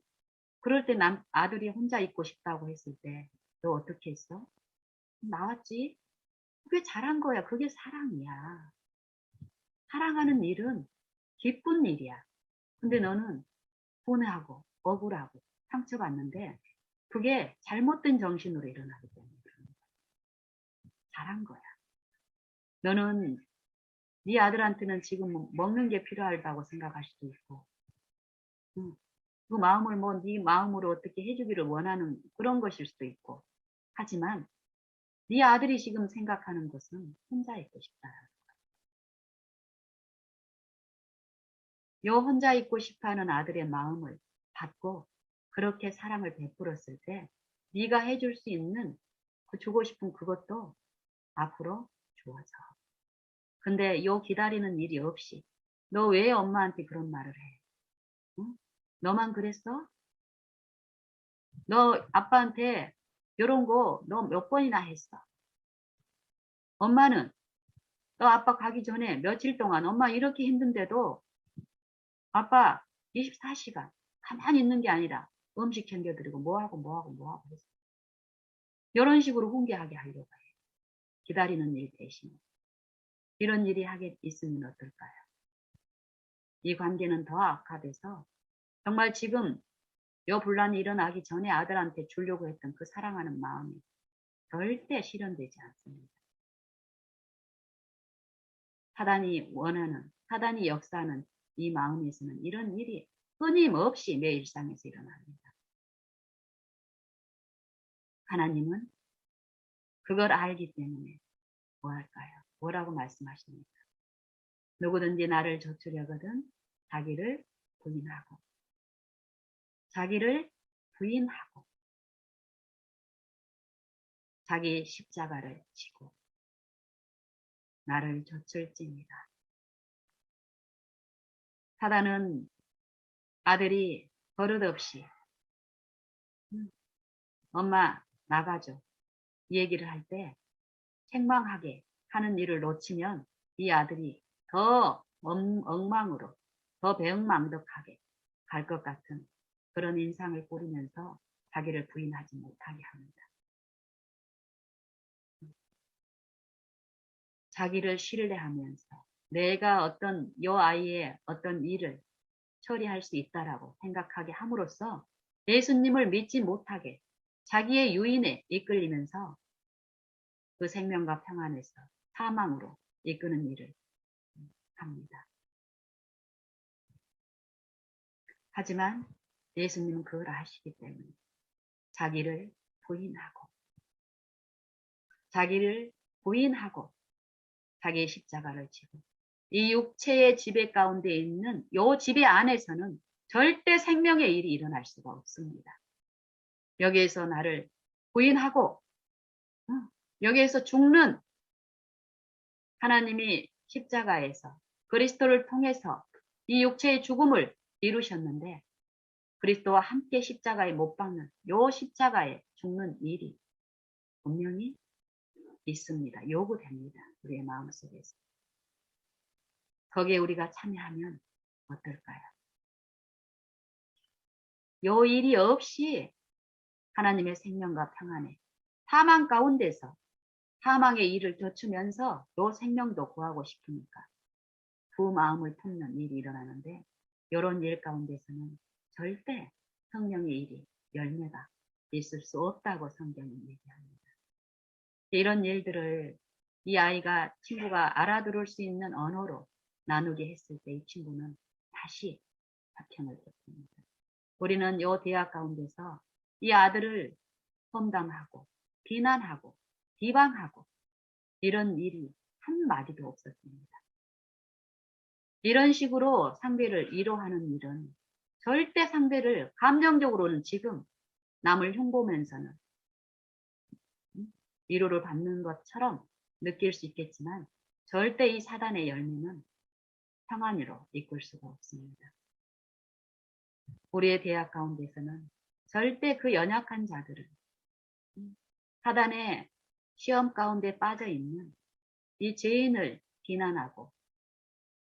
그럴 때 아들이 혼자 있고 싶다고 했을 때 너 어떻게 했어? 나왔지? 그게 잘한 거야. 그게 사랑이야. 사랑하는 일은 기쁜 일이야. 근데 너는 분해하고 억울하고 상처받는데 그게 잘못된 정신으로 일어나기 때문에 잘한 거야. 너는 네 아들한테는 지금 먹는 게 필요하다고 생각할 수도 있고 그 마음을 뭐 네 마음으로 어떻게 해주기를 원하는 그런 것일 수도 있고 하지만 네 아들이 지금 생각하는 것은 혼자 있고 싶다. 요 혼자 있고 싶어하는 아들의 마음을 받고 그렇게 사랑을 베풀었을 때 네가 해줄 수 있는 그 주고 싶은 그것도 앞으로 주어져. 근데 요 기다리는 일이 없이 너 왜 엄마한테 그런 말을 해? 응? 너만 그랬어? 너 아빠한테 이런 거 너 몇 번이나 했어? 엄마는 너 아빠 가기 전에 며칠 동안 엄마 이렇게 힘든데도 아빠 24시간 가만히 있는 게 아니라 음식 챙겨드리고 뭐하고 해서 이런 식으로 훈계하게 하려고 해요. 기다리는 일 대신에. 이런 일이 하게 있으면 어떨까요? 이 관계는 더 악화돼서 정말 지금 요 분란이 일어나기 전에 아들한테 주려고 했던 그 사랑하는 마음이 절대 실현되지 않습니다. 사단이 역사하는 이 마음에서는 이런 일이 끊임없이 내 일상에서 일어납니다. 하나님은 그걸 알기 때문에 뭐 할까요? 뭐라고 말씀하십니까? 누구든지 나를 좇으려거든 자기를 부인하고 자기 십자가를 지고 나를 좇을지니라. 사단은 아들이 버릇없이 엄마 나가줘 이 얘기를 할 때 책망하게 하는 일을 놓치면 이 아들이 더 엉망으로 더 배응망덕하게 갈 것 같은 그런 인상을 꾸리면서 자기를 부인하지 못하게 합니다. 자기를 신뢰하면서 내가 어떤 요 아이의 어떤 일을 처리할 수 있다라고 생각하게 함으로써 예수님을 믿지 못하게 자기의 유인에 이끌리면서 그 생명과 평안에서 사망으로 이끄는 일을 합니다. 하지만 예수님은 그걸 아시기 때문에 자기를 부인하고 자기의 십자가를 지고 이 육체의 지배 가운데 있는 요 지배 안에서는 절대 생명의 일이 일어날 수가 없습니다. 여기에서 나를 부인하고 여기에서 죽는 하나님이 십자가에서 그리스도를 통해서 이 육체의 죽음을 이루셨는데 그리스도와 함께 십자가에 못 박는 요 십자가에 죽는 일이 분명히 있습니다. 요구됩니다. 우리의 마음속에서. 거기에 우리가 참여하면 어떨까요? 요 일이 없이 하나님의 생명과 평안에 사망 가운데서 사망의 일을 좇으면서 요 생명도 구하고 싶으니까 그 마음을 품는 일이 일어나는데 이런 일 가운데서는 절대 성령의 일이 열매가 있을 수 없다고 성경은 얘기합니다. 이런 일들을 이 아이가 친구가 알아들을 수 있는 언어로 나누게 했을 때 이 친구는 다시 박형을 줬습니다. 우리는 이 대학 가운데서 이 아들을 험담하고 비난하고 비방하고 이런 일이 한마디도 없었습니다. 이런 식으로 상대를 위로하는 일은 절대 상대를 감정적으로는 지금 남을 흉보면서는 위로를 받는 것처럼 느낄 수 있겠지만 절대 이 사단의 열매는 평안으로 이끌 수가 없습니다. 우리의 대학 가운데서는 절대 그 연약한 자들을 사단의 시험 가운데 빠져 있는 이 죄인을 비난하고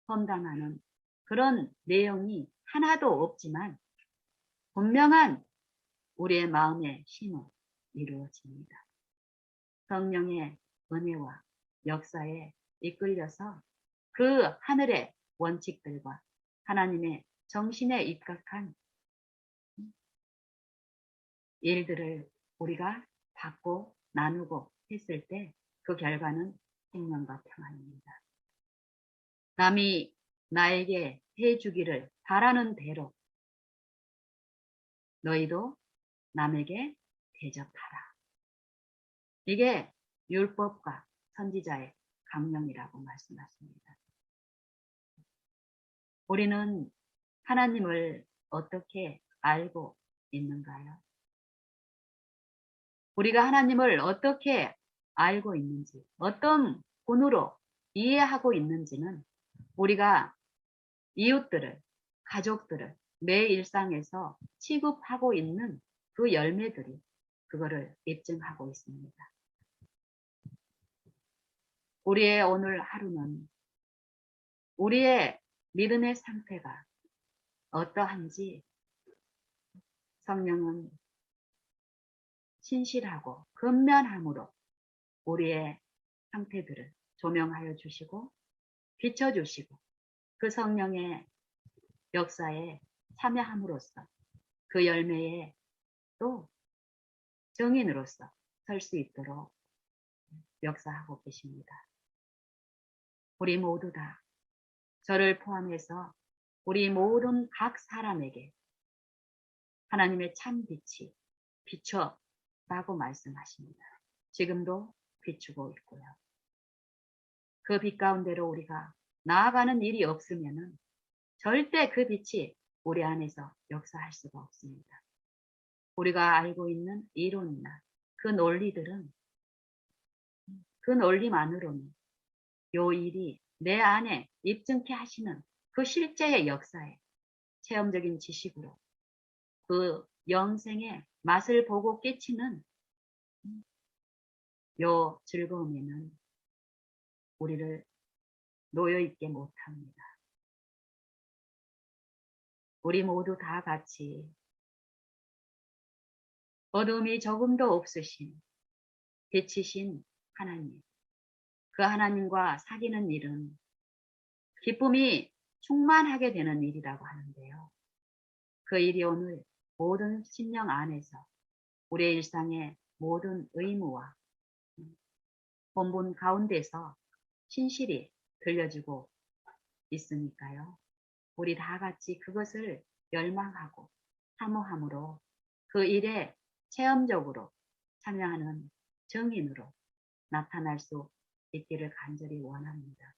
험담하는 그런 내용이 하나도 없지만 분명한 우리의 마음의 힘으로 이루어집니다. 성령의 은혜와 역사에 이끌려서 그 하늘의 원칙들과 하나님의 정신에 입각한 일들을 우리가 받고 나누고 했을 때 그 결과는 생명과 평안입니다. 남이 나에게 해주기를 바라는 대로 너희도 남에게 대접하라. 이게 율법과 선지자의 강령이라고 말씀하십니다. 우리는 하나님을 어떻게 알고 있는가요? 우리가 하나님을 어떻게 알고 있는지, 어떤 본으로 이해하고 있는지는 우리가 이웃들을, 가족들을 내 일상에서 취급하고 있는 그 열매들이 그거를 입증하고 있습니다. 우리의 오늘 하루는 우리의 믿음의 상태가 어떠한지 성령은 신실하고 근면함으로 우리의 상태들을 조명하여 주시고 비춰주시고 그 성령의 역사에 참여함으로써 그 열매에 또 증인으로서 설 수 있도록 역사하고 계십니다. 우리 모두 다 저를 포함해서 우리 모든 각 사람에게 하나님의 참 빛이 비춰라고 말씀하십니다. 지금도 비추고 있고요. 그 빛 가운데로 우리가 나아가는 일이 없으면은 절대 그 빛이 우리 안에서 역사할 수가 없습니다. 우리가 알고 있는 이론이나 그 논리들은 그 논리만으로는 요 일이 내 안에 입증케 하시는 그 실제의 역사에 체험적인 지식으로 그 영생의 맛을 보고 깨치는 요 즐거움에는 우리를 놓여있게 못합니다. 우리 모두 다 같이 어둠이 조금도 없으신 빛이신 하나님, 그 하나님과 사귀는 일은 기쁨이 충만하게 되는 일이라고 하는데요. 그 일이 오늘 모든 심령 안에서 우리의 일상의 모든 의무와 본분 가운데서 신실히 들려지고 있으니까요. 우리 다 같이 그것을 열망하고 사모함으로 그 일에 체험적으로 참여하는 증인으로 나타날 수 있기를 간절히 원합니다.